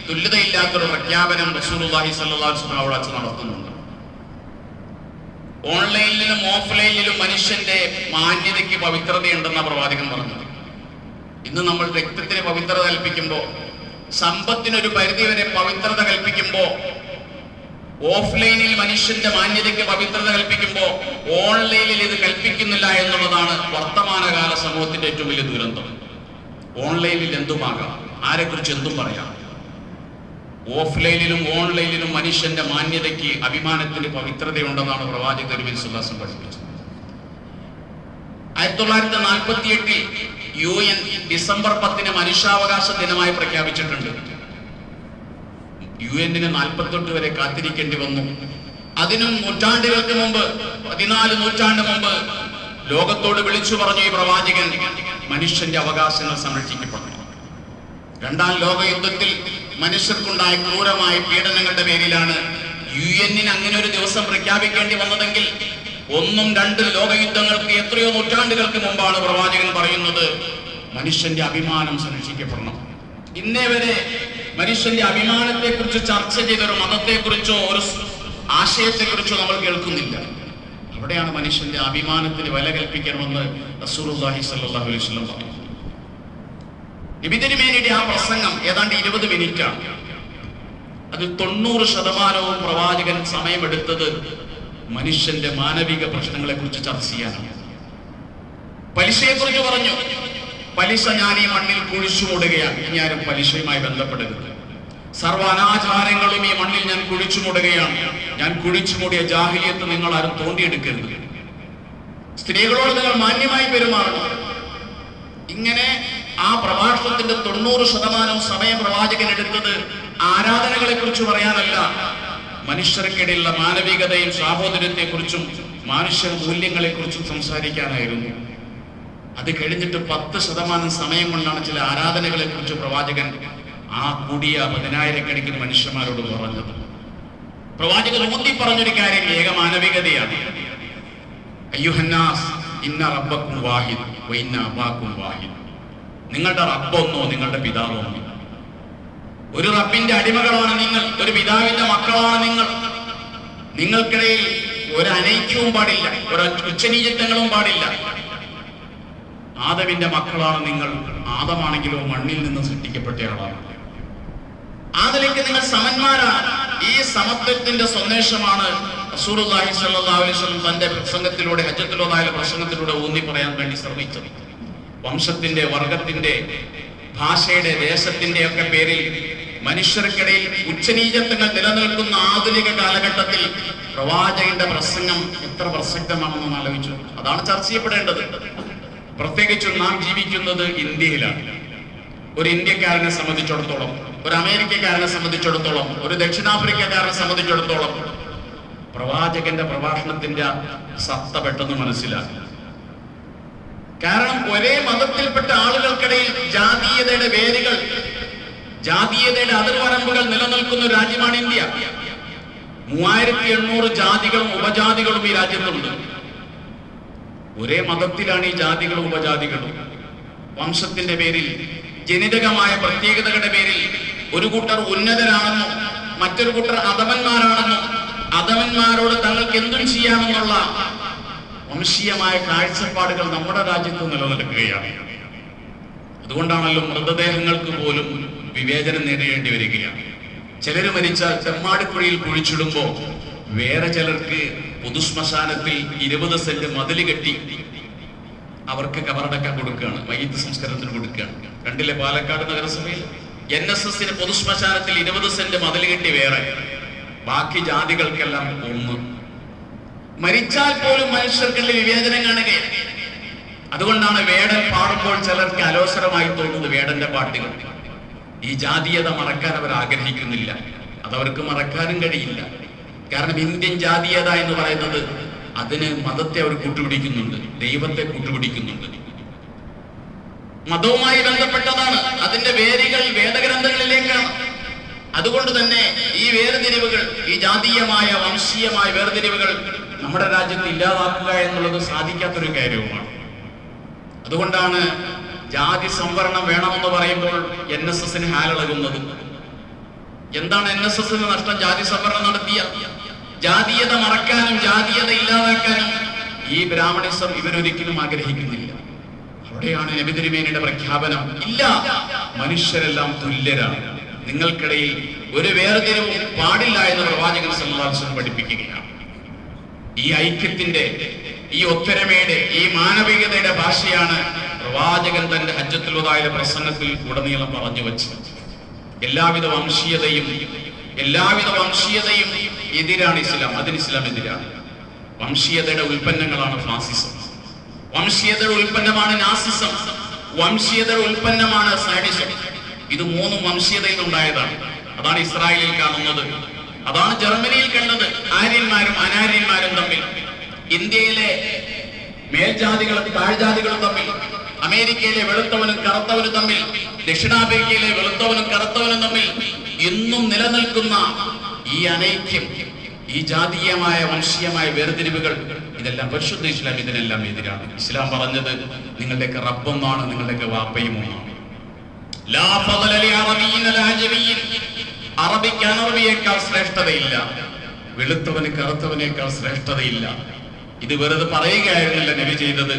തുല്യതയില്ലാത്തൊരു പ്രഖ്യാപനം റസൂലുള്ളാഹി സ്വല്ലല്ലാഹു അലൈഹി വസല്ലം അവിടെ നടത്തുന്നുണ്ട്. ഓൺലൈനിലും ഓഫ്ലൈനിലും മനുഷ്യന്റെ മാന്യതയ്ക്ക് പവിത്രതയുണ്ടെന്ന പ്രവാചകൻ പറഞ്ഞത്. ഇന്ന് നമ്മൾ രക്തത്തിന് പവിത്രത കൽപ്പിക്കുമ്പോൾ, സമ്പത്തിനൊരു പരിധിവരെ പവിത്രത കൽപ്പിക്കുമ്പോൾ, ഓഫ്ലൈനിൽ മനുഷ്യന്റെ മാന്യതയ്ക്ക് പവിത്രത കൽപ്പിക്കുമ്പോൾ ഓൺലൈനിൽ ഇത് കൽപ്പിക്കുന്നില്ല എന്നുള്ളതാണ് വർത്തമാനകാല സമൂഹത്തിന്റെ ഏറ്റവും വലിയ ദുരന്തം. ഓൺലൈനിൽ എന്തുമാകാം, ആരെക്കുറിച്ച് എന്തും പറയാം. ഓഫ്ലൈനിലും ഓൺലൈനിലും മനുഷ്യന്റെ മാന്യതയ്ക്ക്, അഭിമാനത്തിന് പവിത്രതയുണ്ടെന്നാണ് പ്രവാചകൻ തിരുമേനി സ്വല്ലല്ലാഹു അലൈഹി വസല്ലം പഠിപ്പിച്ചത്. 1948 UN ഡിസംബർ 10 മനുഷ്യാവകാശ ദിനമായി പ്രഖ്യാപിച്ചിട്ടുണ്ട്. UN 48 വരെ കാത്തിരിക്കേണ്ടി വന്നു. അതിനും നൂറ്റാണ്ടുകൾക്ക് മുമ്പ്, 14 നൂറ്റാണ്ട് മുമ്പ് ലോകത്തോട് വിളിച്ചു പറഞ്ഞു ഈ പ്രവാചകൻ, മനുഷ്യന്റെ അവകാശങ്ങൾ സംരക്ഷിക്കപ്പെടണം. രണ്ടാം ലോക യുദ്ധത്തിൽ മനുഷ്യർക്കുണ്ടായ ക്രൂരമായ പീഡനങ്ങളുടെ പേരിലാണ് UN അങ്ങനെ ഒരു ദിവസം പ്രഖ്യാപിക്കേണ്ടി വന്നതെങ്കിൽ, 1ഉം 2ഉം ലോകയുദ്ധങ്ങൾക്ക് എത്രയോ നൂറ്റാണ്ടുകൾക്ക് മുമ്പാണ് പ്രവാചകൻ പറയുന്നത്, മനുഷ്യന്റെ അഭിമാനം സംരക്ഷിക്കപ്പെടണം. ഇന്നേ വരെ മനുഷ്യന്റെ അഭിമാനത്തെ കുറിച്ച് ചർച്ച ചെയ്തൊരു മതത്തെക്കുറിച്ചോ ഒരു ആശയത്തെക്കുറിച്ചോ നമ്മൾ കേൾക്കുന്നില്ല. അവിടെയാണ് മനുഷ്യന്റെ അഭിമാനത്തിന് വില കൽപ്പിക്കണമെന്ന് റസൂലുള്ളാഹി സ്വല്ലല്ലാഹു അലൈഹി വസല്ലം പറഞ്ഞു. നബി തിരുമേനിയുടെ ആ പ്രസംഗം ഏതാണ്ട് 20 മിനിറ്റാണ്. അതിൽ 90% പ്രവാചകൻ സമയമെടുത്തത് മനുഷ്യന്റെ മാനവിക പ്രശ്നങ്ങളെ കുറിച്ച് ചർച്ച ചെയ്യാനാണ്. പലിശയെ കുറിച്ച് പറഞ്ഞു. പലിശ ഞാൻ ഈ മണ്ണിൽ കുഴിച്ചു മൂടുകയാണ്, ഞാനും പലിശയുമായി ബന്ധപ്പെടരുത്. സർവ്വ അനാചാരങ്ങളും ഈ മണ്ണിൽ ഞാൻ കുഴിച്ചു മൂടുകയാണ്, ഞാൻ കുഴിച്ചു മൂടിയ ജാഹിലിയത്ത് നിങ്ങൾ ആരും തോണ്ടിയെടുക്കരുത്. സ്ത്രീകളോട് നിങ്ങൾ മാന്യമായി പെരുമാറണം. ഇങ്ങനെ ആ പ്രഭാഷണത്തിന്റെ 90% സമയം പ്രവാചകൻ എടുത്തത് ആരാധനകളെ കുറിച്ച് പറയാനല്ല, മനുഷ്യർക്കിടയിലുള്ള മാനവികതയും സാഹോദര്യത്തെക്കുറിച്ചും മനുഷ്യ മൂല്യങ്ങളെ കുറിച്ചും സംസാരിക്കാനായിരുന്നു. അത് കഴിഞ്ഞിട്ട് 10% സമയം കൊണ്ടാണ് ചില ആരാധനകളെ കുറിച്ച് പ്രവാചകൻ ആ കൂടിയ 10,000-കണക്കിന് മനുഷ്യന്മാരോട് പറഞ്ഞത്. പ്രവാചകൻ ഊന്നി പറഞ്ഞൊരു കാര്യം ഏകമാനവികതയാണ്. അയ്യുഹന്നാസ് ഇന്ന റബ്ബക്കും വാഹിദ് വ ഇന്ന അബാക്കും വാഹിദ്. നിങ്ങളുടെ റബ്ബൊന്നോ നിങ്ങളുടെ പിതാവൊന്നോ. ഒരു റബ്ബിന്റെ അടിമകളാണ് നിങ്ങൾ, ഒരു പിതാവിന്റെ മക്കളാണ് നിങ്ങൾ. നിങ്ങൾക്കിടയിൽ ഒരു അനൈക്യവും പാടില്ല, ഒരു ഉച്ചനീചത്വങ്ങളും പാടില്ല. ആദമിന്റെ മക്കളാണ് നിങ്ങൾ. ആദമാണെങ്കിലോ മണ്ണിൽ നിന്ന് സൃഷ്ടിക്കപ്പെട്ടയാളാണ്. ആ നിലയ്ക്ക് നിങ്ങൾ സമന്മാരാണ്. ഈ സമത്വത്തിന്റെ സന്ദേശമാണ് റസൂലുള്ളാഹി സ്വല്ലല്ലാഹു അലൈഹി വസല്ലം തന്റെ പ്രസംഗത്തിലൂടെ, ഹജ്ജത്തുൽ വദാഇലെ പ്രസംഗത്തിലൂടെ ഊന്നി പറയാൻ വേണ്ടി ശ്രമിച്ചത്. വംശത്തിന്റെ, വർഗത്തിന്റെ, ഭാഷയുടെ, ദേശത്തിന്റെ ഒക്കെ പേരിൽ മനുഷ്യർക്കിടയിൽ ഉച്ചനീചത്വങ്ങൾ നിലനിൽക്കുന്ന ആധുനിക കാലഘട്ടത്തിൽ പ്രവാചകന്റെ പ്രസംഗം എത്ര പ്രസക്തമാണെന്ന് ആലോചിച്ചു. അതാണ് ചർച്ച ചെയ്യപ്പെടേണ്ടത്. പ്രത്യേകിച്ചും നാം ജീവിക്കുന്നത് ഇന്ത്യയിലാണ്. ഒരു ഇന്ത്യക്കാരനെ സംബന്ധിച്ചിടത്തോളം, ഒരു അമേരിക്കക്കാരനെ സംബന്ധിച്ചിടത്തോളം, ഒരു ദക്ഷിണാഫ്രിക്കക്കാരനെ സംബന്ധിച്ചിടത്തോളം പ്രവാചകന്റെ പ്രഭാഷണത്തിന്റെ സത്ത പെട്ടെന്ന് മനസ്സിലാക്കി. കാരണം ഒരേ മതത്തിൽപ്പെട്ട ആളുകൾക്കിടയിൽ ജാതീയതയുടെ വേരുകൾ, ജാതീയതയുടെ അതിർവരമ്പുകൾ നിലനിൽക്കുന്ന ഒരു രാജ്യമാണ് ഇന്ത്യ. 3800 ജാതികളും ഉപജാതികളും ഈ രാജ്യത്തുണ്ട്. ഒരേ മതത്തിലാണ് ഈ ജാതികളും ഉപജാതികളും. വംശത്തിന്റെ പേരിൽ, ജനിതകമായ പ്രത്യേകതകളുടെ പേരിൽ ഒരു കൂട്ടർ ഉന്നതരാണെന്നും മറ്റൊരു കൂട്ടർ അധമന്മാരാണെന്നും അധമന്മാരോട് തങ്ങൾക്ക് എന്തും ചെയ്യാമെന്നുള്ള വംശീയമായ കാഴ്ചപ്പാടുകൾ നമ്മുടെ രാജ്യത്ത് നിലനിൽക്കുകയാണ്. അതുകൊണ്ടാണല്ലോ മൃതദേഹങ്ങൾക്ക് പോലും വിവേചനം നേരിടേണ്ടി വരികയാണ്. ചിലർ മരിച്ചാൽ ചെമ്മാടിക്കുഴിയിൽ കുഴിച്ചിടുമ്പോൾ വേറെ ചിലർക്ക് പൊതുശ്മശാനത്തിൽ 20 സെന്റ് മതിൽ കെട്ടി അവർക്ക് കബറടക്കാൻ കൊടുക്കുകയാണ്, മയ്യിത്ത് സംസ്കാരത്തിന് കൊടുക്കുകയാണ്. കണ്ടില്ലേ പാലക്കാട് നഗരസഭയിൽ NSSന് പൊതുശ്മശാനത്തിൽ 20 സെന്റ് മതിൽ കെട്ടി വേറെ, ബാക്കി ജാതികൾക്കെല്ലാം ഒന്ന്. മരിച്ചാൽ പോലും മനുഷ്യർക്കുള്ള വിവേചനം കാണുകയാണ്. അതുകൊണ്ടാണ് വേടൻ പാടുമ്പോൾ ചിലർക്ക് അലോസരമായി തോന്നുന്നത് വേടന്റെ പാട്ടുകൾ. ഈ ജാതീയത മറക്കാൻ അവർ ആഗ്രഹിക്കുന്നില്ല, അതവർക്ക് മറക്കാനും കഴിയില്ല. കാരണം ഇന്ത്യൻ ജാതീയത എന്ന് പറയുന്നത് അതിന് മതത്തെ അവർ കൂട്ടുപിടിക്കുന്നുണ്ട്, ദൈവത്തെ കൂട്ടുപിടിക്കുന്നുണ്ട്. മതവുമായി ബന്ധപ്പെട്ടതാണ്, അതിന്റെ വേരുകൾ വേദഗ്രന്ഥങ്ങളിലേക്കാണ്. അതുകൊണ്ട് തന്നെ ഈ വേർതിരിവുകൾ, ഈ ജാതീയമായ വംശീയമായ വേർതിരിവുകൾ നമ്മുടെ രാജ്യത്ത് ഇല്ലാതാക്കുക എന്നുള്ളത് സാധിക്കാത്തൊരു കാര്യവുമാണ്. അതുകൊണ്ടാണ് ജാതി സംവരണം വേണമെന്ന് പറയുമ്പോൾ NSS ഹാലിളകുന്നത്. എന്താണ് NSS നഷ്ടം? ജാതി സംവരണം നടത്തിയ ജാതീയത മറക്കാനും ജാതീയത ഇല്ലാതാക്കാനും ഈ ബ്രാഹ്മണിസം ഇവരൊരിക്കലും ആഗ്രഹിക്കുന്നില്ല. അവിടെയാണ് നബി തിരുമേനിയുടെ പ്രഖ്യാപനം, ഇല്ല, മനുഷ്യരെല്ലാം തുല്യരാണ്, നിങ്ങൾക്കിടയിൽ ഒരു വേർതിരിവും പാടില്ല എന്ന് പ്രവാചകൻ സല്ലല്ലാഹു അലൈഹി വസല്ലം പഠിപ്പിക്കുകയാണ്. ഈ ഐക്യത്തിന്റെ, ഈ ഒത്തൊരുമയുടെ, ഈ മാനവികതയുടെ ഭാഷയാണ് പ്രവാചകൻ തന്റെ ഹജ്ജത്തുൽ വദാഇലെ പ്രസംഗത്തിൽ ഉടനീളം പറഞ്ഞു വെച്ചത്. എല്ലാവിധ വംശീയതയും എതിരാണ് ഇസ്ലാം, അതിന് ഇസ്ലാം എതിരാണ്. വംശീയതയുടെ ഉൽപ്പന്നങ്ങളാണ് ഫാസിസം, വംശീയതയുടെ ഉൽപ്പന്നമാണ് നാസിസം, വംശീയതയുടെ ഉൽപ്പന്നമാണ് സാഡിസം. ഇത് മൂന്നും വംശീയതയിൽ ഉണ്ടായതാണ്. അതാണ് ഇസ്രായേലിൽ കാണുന്നത്, അതാണ് ജർമ്മനിയിൽ കണ്ടത്. ആര്യന്മാരും അനാര്യന്മാരും തമ്മിൽ, ഇന്ത്യയിലെ മേൽജാതികളും താഴ്ജാതികളും തമ്മിൽ, അമേരിക്കയിലെ വെളുത്തവനും കറുത്തവനും തമ്മിൽ, ദക്ഷിണാഫ്രിക്കയിലെ വെളുത്തവനും കറുത്തവനും തമ്മിൽ ഇന്നും നിലനിൽക്കുന്ന ഈ അനൈക്യം, ഈ ജാതീയമായ വംശീയമായ വേർതിരിവുകൾ, ഇതെല്ലാം പരിശുദ്ധ ഇസ്ലാം ഇതിനെല്ലാം എതിരാണ്. ഇസ്ലാം പറഞ്ഞത് നിങ്ങളുടെയൊക്കെ റബ്ബൊന്നാണ്, നിങ്ങളുടെയൊക്കെ വാപ്പയും ഒന്നാണ്. അറബിക്ക് അനറബിയേക്കാൾ ശ്രേഷ്ഠതയില്ല, വെളുത്തവന് കറുത്തവനേക്കാൾ ശ്രേഷ്ഠതയില്ല. ഇത് വെറുതെ പറയുകയായിരുന്നില്ല നബി ചെയ്തത്.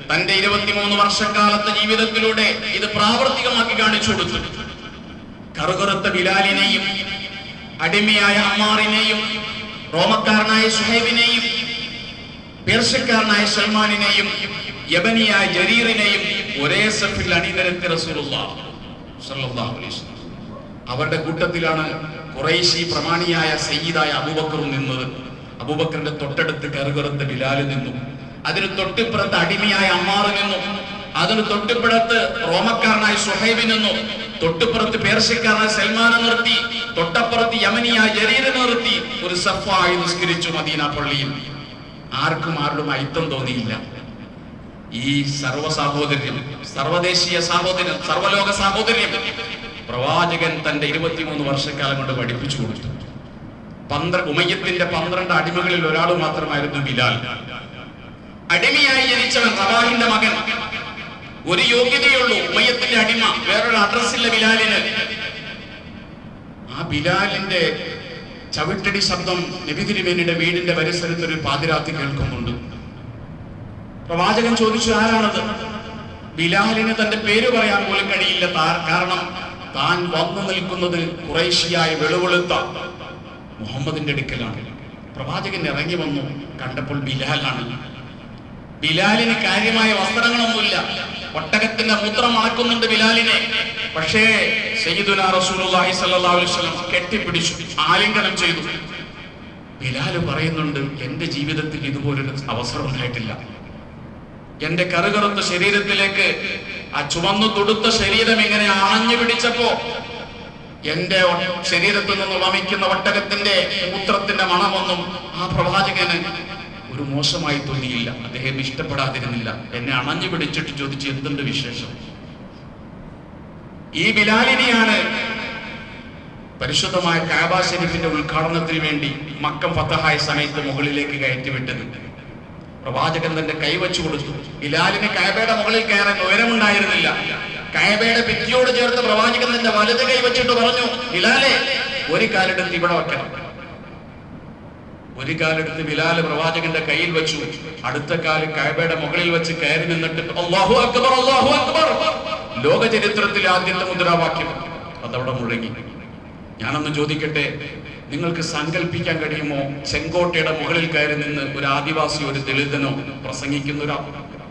തന്റെ 23 വർഷക്കാലത്തെ ജീവിതത്തിലൂടെ ഇത് പ്രാവർത്തികമാക്കി കാണിച്ചു കൊടുത്തു. കറുകറുത്ത ബിലാലിനെയും അടിമയായ അമ്മാറിനെയും റോമക്കാരനായ സുഹൈബിനെയും പേർഷ്യക്കാരനായ സൽമാനിനെയും യബനിയായ ജരീറിനെയും ഒരേ സഫിൽ അണിനിരത്തി റസൂലുള്ളാഹി സ്വല്ലല്ലാഹു അലൈഹി വസല്ലം. അവരുടെ കൂട്ടത്തിലാണ് ഖുറൈശി പ്രമാണിയായ സയ്യിദായ അബൂബക്കറും നിന്നത്. അബൂബക്കറിന്റെ തൊട്ടടുത്ത് കറുകറുത്ത ബിലാൽ നിന്നു, അതിന് തൊട്ടിപ്പുറത്ത് അടിമയായ അമ്മാർ നിന്നു, അതിന് തൊട്ടിപ്പുറത്ത് റോമക്കാരനായ സുഹൈബ് നിന്നു, തൊട്ടിപ്പുറത്ത് പേർഷ്യക്കാരനായ സൽമാനെ നിർത്തി, തൊട്ടപ്പുറത്ത് യമനിയായ ജരീറിനെ നിർത്തി ഒരു സഫായി നിസ്കരിച്ചു മദീന പള്ളിയിൽ. ആർക്കും ആരുടെ അയിത്തം തോന്നിയില്ല. ഈ സർവ്വസാഹോദര്യം, സർവദേശീയ സാഹോദര്യം, സർവ്വലോക സാഹോദര്യം പ്രവാചകൻ തന്റെ 23 വർഷക്കാലം കൊണ്ട് പഠിപ്പിച്ചു കൊടുത്തു. ഉമയ്യത്തിന്റെ 12 അടിമകളിൽ ഒരാൾ മാത്രമായിരുന്നു ബിലാൽ. അടിമയായി ജനിച്ചവൻ, റബാഹിന്റെ മകൻ, ഒരു യോഗ്യതയുള്ളൂ, ഉമയ്യത്തിന്റെ അടിമ, വേറൊരു അഡ്രസ്സില്ല ബിലാലിന്. ആ ബിലാലിന്റെ ചവിട്ടടി ശബ്ദം നബി തിരുമേനിയുടെ വീടിന്റെ പരിസരത്ത് ഒരു പാതിരാത്രി കേൾക്കുന്നുണ്ട്. പ്രവാചകൻ ചോദിച്ചു, ആരാണത്? ബിലാലിന് തന്റെ പേര് പറയാൻ പോലും കഴിയില്ല. കാരണം താൻ വന്നു നിൽക്കുന്നത് ഖുറൈശിയായ വെളുവെളുത്ത മുഹമ്മദിന്റെ അടുക്കലാണ്. പ്രവാചകൻ ഇറങ്ങി വന്നു, കണ്ടപ്പോൾ ബിലാലാണ്. ബിലാലിന് കാര്യമായ വസ്ത്രങ്ങളൊന്നുമില്ല, ഒട്ടകത്തിന്റെ മൂത്രം മണക്കുന്നുണ്ട് ബിലാലിനെ. പക്ഷേ സയ്യിദുനാ റസൂലുള്ളാഹി സ്വല്ലല്ലാഹു അലൈഹി വസല്ലം കെട്ടിപ്പിടിച്ചു, ആലിംഗനം ചെയ്തു. ബിലാൽ പറയുന്നുണ്ട്, എന്റെ ജീവിതത്തിൽ ഇതുപോലൊരു അവസരം ഉണ്ടായിട്ടില്ല. എന്റെ കറുകറുത്ത ശരീരത്തിലേക്ക് ആ ചുവന്നു തുടുത്ത ശരീരം ഇങ്ങനെ ആഞ്ഞു പിടിച്ചപ്പോ എന്റെ ശരീരത്തിൽ നിന്ന് വമിക്കുന്ന ഒട്ടകത്തിന്റെ മൂത്രത്തിന്റെ മണമൊന്നും ആ പ്രവാചകന് ഒരു മോശമായി തോന്നിയില്ല. അദ്ദേഹം ഇഷ്ടപ്പെടാതിരുന്നില്ല. എന്നെ അണഞ്ഞു പിടിച്ചിട്ട് ചോദിച്ചു, എന്തുണ്ട് വിശേഷം? ഈ ബിലാലിനെയാണ് പരിശുദ്ധമായ കഅബ ശരീഫിന്റെ ഉദ്ഘാടനത്തിന് വേണ്ടി മക്കം ഫതഹായ സമയത്ത് മുകളിലേക്ക് കയറ്റിവിട്ടത്. പ്രവാചകൻ തന്റെ കൈവച്ചു കൊടുത്തു. ബിലാലിന് കഅബയുടെ മുകളിൽ കയറാൻ ഉയരമുണ്ടായിരുന്നില്ല. കഅബയുടെ ഭിത്തിയോട് ചേർത്ത് പ്രവാചകൻ തന്റെ വലത് കൈ വെച്ചിട്ട് പറഞ്ഞു, ബിലാലെ, ഒരു കാലെടുത്ത് ഇവിടെ വെക്കണം. ഒരു കാലെടുത്ത് ബിലാൽ പ്രവാചകന്റെ കയ്യിൽ വെച്ചു. അടുത്ത കാല് കഅബയുടെ മുകളിൽ വെച്ച് കയറി നിന്നിട്ട് അല്ലാഹു അക്ബർ, അല്ലാഹു അക്ബർ, ലോക ചരിത്രത്തിലെ ആദ്യത്തെ മുദ്രാവാക്യം അതവിടെ മുഴങ്ങി. ഞാനൊന്ന് ചോദിക്കട്ടെ, നിങ്ങൾക്ക് സങ്കല്പിക്കാൻ കഴിയുമോ ചെങ്കോട്ടയുടെ മുകളിൽ കയറി നിന്ന് ഒരു ആദിവാസി, ഒരു ദളിതനോ പ്രസംഗിക്കുന്ന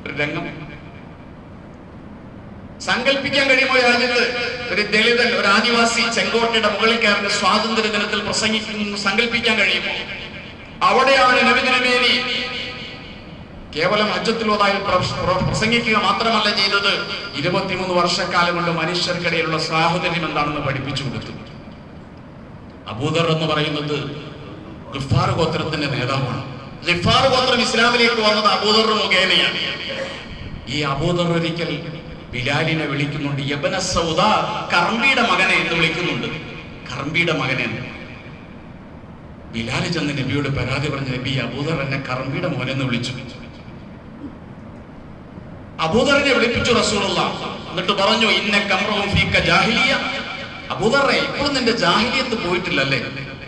ഒരു രംഗം? സങ്കല്പിക്കാൻ കഴിയുമോ? രാജ്യത്ത് ഒരു ദളിതൻ, ഒരു ആദിവാസി ചെങ്കോട്ടയുടെ മുകളിൽ കയറി സ്വാതന്ത്ര്യ ദിനത്തിൽ പ്രസംഗിക്കുന്നു? സങ്കല്പിക്കാൻ കഴിയുമോ? അവിടെയാണ് നബി തിരുമേനി കേവലം ഹജ്ജത്തുൽ വദാഇൽ പ്രസംഗിക്കുക മാത്രമല്ല ചെയ്തത്, 23 വർഷക്കാലം കൊണ്ട് മനുഷ്യർക്കിടയിലുള്ള സാഹോദര്യം എന്താണെന്ന് പഠിപ്പിച്ചു കൊടുത്തു. അബൂദർ എന്ന് പറയുന്നത് ഗിഫാർ ഗോത്രത്തിന്റെ നേതാവാണ്. ഗിഫാർ ഗോത്രം ഇസ്ലാമിലേക്ക് വന്നത് അബൂദർ മുഖേനയാണ്. ഈ അബൂദർ ഒരിക്കൽ ബിലാലിനെ വിളിക്കുന്നുണ്ട്, യബ്ന സൗദ, കർമ്മിയുടെ മകനെ എന്ന് വിളിക്കുന്നുണ്ട്. കർമ്മിയുടെ മകനെ. ബിലാൽ ചെന്ന് നബിയോട് പരാതി പറഞ്ഞ, നബി, അബൂദർ എന്നെ കർമ്മിയുടെ മോനെന്ന് വിളിച്ചു. അബൂദറിനെ വിളിപ്പിച്ചു റസൂലുള്ളാഹ്. എന്നിട്ട് പറഞ്ഞു, ഇന്ന കംറഹും ഫീക ജാഹിലിയ. അബൂദറെ, ഇപ്പോഴും നിന്റെ ജാഹിലിയത്ത് പോയിട്ടില്ലല്ലേ?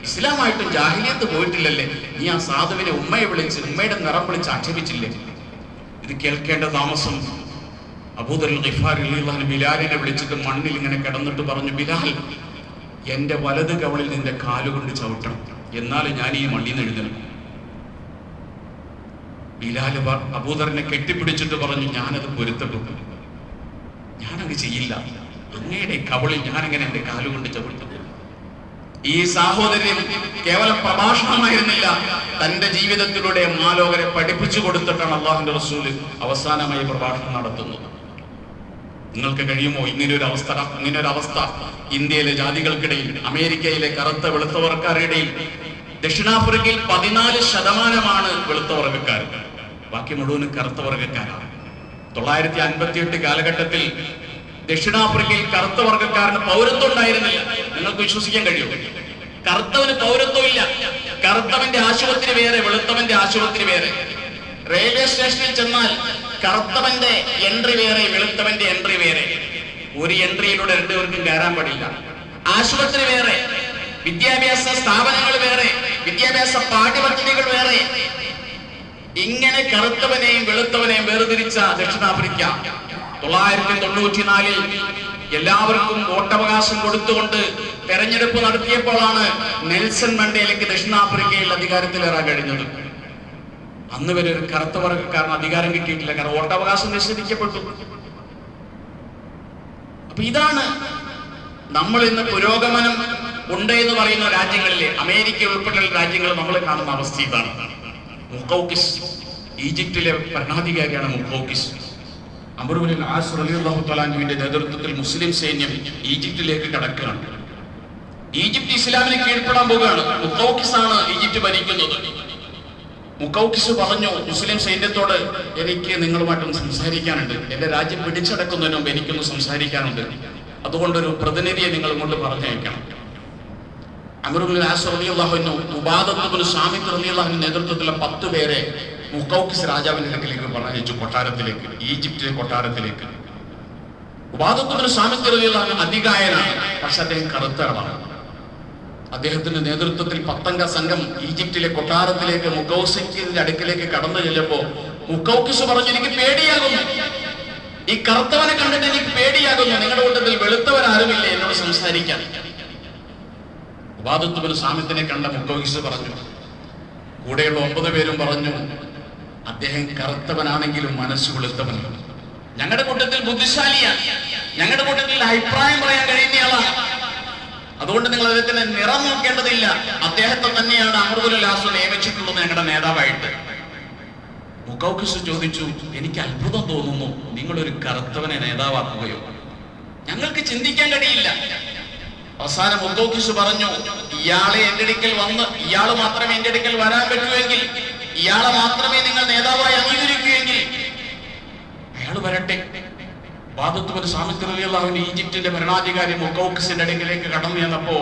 ഇസ്ലാമായിട്ടും ജാഹിലിയത്ത് പോയിട്ടില്ലല്ലേ? നീ ആ സാധുവിനെ ഉമ്മയെ വിളിച്ച്, ഉമ്മയുടെ നിറം വിളിച്ച് ആക്ഷേപിച്ചില്ലേ? ഇത് കേൾക്കേണ്ട താമസം അബൂദർ ഗിഫാരി റളിയല്ലാഹു അൻഹു ബിലാലിനെ വിളിച്ചിട്ട് മണ്ണിൽ ഇങ്ങനെ കിടന്നിട്ട് പറഞ്ഞു, ബിലാൽ, എന്റെ വലത് കവളിൽ നിന്റെ കാലുകൊണ്ട് ചവിട്ടണം, എന്നാലും ഞാൻ ഈ മണ്ണിൽ നിന്ന് എഴുന്നേൽക്കും. ബിലാൽ അബൂദറിനെ കെട്ടിപ്പിടിച്ചിട്ട് പറഞ്ഞു, ഞാനത് പൊരുത്തപ്പെട്ടു, ഞാനത് ചെയ്യില്ല. അങ്ങയുടെ കവളിൽ ഞാനെങ്ങനെ എന്റെ കാലുകൊണ്ട് ചവിട്ടും? ഈ സാഹോദര്യം കേവലം പ്രഭാഷണമായിരുന്നില്ല, തന്റെ ജീവിതത്തിലൂടെ മാലോകരെ പഠിപ്പിച്ചു കൊടുത്തിട്ടാണ് അള്ളാഹുവിന്റെ റസൂൽ അവസാനമായി പ്രഭാഷണം നടത്തുന്നത്. നിങ്ങൾക്ക് കഴിയുമോ ഇങ്ങനൊരു അവസ്ഥ ഇന്ത്യയിലെ ജാതികൾക്കിടയിൽ, അമേരിക്കയിലെ കറുത്ത വെളുത്തവർക്കാരുടെയിൽ, ദക്ഷിണാഫ്രിക്കയിൽ 14% വെളുത്ത വർഗ്ഗക്കാർ, ബാക്കി മുഴുവനും കറുത്ത വർഗ്ഗക്കാരാണ്. 958 കാലഘട്ടത്തിൽ ദക്ഷിണാഫ്രിക്കയിൽ കറുത്ത വർഗ്ഗക്കാരന് പൗരത്വം ഉണ്ടായിരുന്നില്ല. നിങ്ങൾക്ക് വിശ്വസിക്കാൻ കഴിയുമോ? കറുത്തവന് പൗരത്വം ഇല്ല. കറുത്തവന്റെ ആശുപത്രി വേറെ, വെളുത്തവന്റെ ആശുപത്രി വേറെ. റെയിൽവേ സ്റ്റേഷനിൽ ചെന്നാൽ കറുത്തവന്റെ എൻട്രി വേറെ, വെളുത്തവന്റെ എൻട്രി വേറെ. ഒരു എൻട്രിയിലൂടെ രണ്ടുപേർക്കും കയറാൻ പാടില്ല. ആശുപത്രി വേറെ, വിദ്യാഭ്യാസ സ്ഥാപനങ്ങൾ വേറെ, വിദ്യാഭ്യാസ പാഠ്യപദ്ധതികൾ വേറെ. ഇങ്ങനെ കറുത്തവനെയും വെളുത്തവനെയും വേർതിരിച്ച ദക്ഷിണാഫ്രിക്ക 994 എല്ലാവർക്കും വോട്ടവകാശം കൊടുത്തുകൊണ്ട് തെരഞ്ഞെടുപ്പ് നടത്തിയപ്പോഴാണ് നെൽസൺ മണ്ടേലയ്ക്ക് ദക്ഷിണാഫ്രിക്കയിൽ അധികാരത്തിലേറാൻ കഴിഞ്ഞത്. അന്ന് വരെ ഒരു കറുത്ത വർഗ്ഗക്കാരന് അധികാരം കിട്ടിയിട്ടില്ല, കാരണം വോട്ടവകാശം നിഷേധിക്കപ്പെട്ടു. അപ്പൊ ഇതാണ് നമ്മൾ ഇന്ന് പുരോഗമനം ഉണ്ട് എന്ന് പറയുന്ന രാജ്യങ്ങളിലെ, അമേരിക്ക ഉൾപ്പെടെ രാജ്യങ്ങൾ നമ്മൾ കാണുന്ന അവസ്ഥ ഇതാണ്. മുഖൌക്കിസ്, ഈജിപ്തിലെ ഭരണാധികാരിയാണ് മുഖൌക്കിസ്. അംർ ഇബ്നുൽ ആസ് റളിയല്ലാഹു തആല അൻഹുവിന്റെ നേതൃത്വത്തിൽ മുസ്ലിം സൈന്യം ഈജിപ്തിലേക്ക് കടക്കുകയാണ്. ഈജിപ്ത് ഇസ്ലാമിനെ കീഴ്പ്പെടാൻ പോകുകയാണ്. മുഖൌക്കിസ് ആണ് ഈജിപ്ത് ഭരിക്കുന്നത്. മുഖൌക്കിസ് പറഞ്ഞു മുസ്ലിം സൈന്യത്തോട്, എനിക്ക് നിങ്ങളുമായിട്ടൊന്ന് സംസാരിക്കാനുണ്ട്, എന്റെ രാജ്യം പിടിച്ചടക്കുന്നതിന് മുമ്പ് എനിക്കൊന്ന് സംസാരിക്കാനുണ്ട്, അതുകൊണ്ടൊരു പ്രതിനിധിയെ നിങ്ങൾ കൊണ്ട് പറഞ്ഞയക്കണം. അംർ ഇബ്നുൽ ആസ് റളിയല്ലാഹു അൻഹു ഉബാദത്ത് ഇബ്നു സാമിത്ത് റളിയല്ലാഹു അൻഹു നേതൃത്വത്തിലുള്ള 10 പേരെ മുഖൌക്കിസ് രാജാവിന്റെ അടുക്കലേക്ക് പറഞ്ഞയച്ചു, കൊട്ടാരത്തിലേക്ക്, ഈജിപ്തിലെ കൊട്ടാരത്തിലേക്ക്. ഉബാദത്ത് ഇബ്നു സാമിത്ത് റളിയല്ലാഹു അൻഹു അധികായനാണ്, പക്ഷെ അദ്ദേഹം കറുത്ത ആളാണ്. അദ്ദേഹത്തിന്റെ നേതൃത്വത്തിൽ 10 അംഗ സംഘം ഈജിപ്തിലെ കൊട്ടാരത്തിലേക്ക് മുഖൌക്കിസിന്റെ അടുക്കലേക്ക് കടന്നു ചെല്ലുമ്പോ മുഖൌക്കിസ് പറഞ്ഞു, എനിക്ക് പേടിയാകുന്നു, ഈ കറുത്തവനെ കണ്ടിട്ട് എനിക്ക് പേടിയാകുന്നു, നിങ്ങളുടെ കൂട്ടത്തിൽ വെളുത്തവരാരുമില്ലേ എന്നോട് സംസാരിക്കാൻ. ഉബാദത്ത് ഇബ്നു സാമിത്തിനെ കണ്ട മുഖൌക്കിസ് പറഞ്ഞു, കൂടെയുള്ള 9 പേരും പറഞ്ഞു, അദ്ദേഹം കറുത്തവനാണെങ്കിലും മനസ്സ് വെളുത്തവനാണ്, ഞങ്ങളുടെ കൂട്ടത്തിൽ ബുദ്ധിശാലിയാണ്, ഞങ്ങളുടെ കൂട്ടത്തിൽ അഭിപ്രായം പറയാൻ കഴിയുന്നയാളാണ്, അതുകൊണ്ട് നിങ്ങൾ അദ്ദേഹത്തിന് നിറം നോക്കേണ്ടതില്ല, അദ്ദേഹത്തെ തന്നെയാണ് അംർ ഇബ്നുൽ ആസ് നിയമിച്ചിട്ടുള്ളത് ഞങ്ങളുടെ നേതാവായിട്ട്. മുഖൌക്കിസ് ചോദിച്ചു, എനിക്ക് അത്ഭുതം തോന്നുന്നു, നിങ്ങളൊരു കറുത്തവനെ നേതാവാക്കുകയോ? ഞങ്ങൾക്ക് ചിന്തിക്കാൻ കഴിയില്ല. അവസാനം മുഖൌക്കിസ് പറഞ്ഞു, ഇയാളെ എന്റെ അടുക്കൽ വന്ന്, ഇയാൾ മാത്രമേ എന്റെ അടുക്കൽ വരാൻ പറ്റുമെങ്കിൽ, ഇയാളെ മാത്രമേ നിങ്ങൾ നേതാവായി അംഗീകരിക്കുമെങ്കിൽ അയാൾ വരട്ടെ. ഉബാദത്ത് ഇബ്നു സാമിത്ത് റളിയല്ലാഹു അൻഹു ഈജിപ്തിന്റെ ഭരണാധികാരി മുഖൌക്കിസിന്റെ അടുക്കലേക്ക് കടന്നു ചെന്നപ്പോ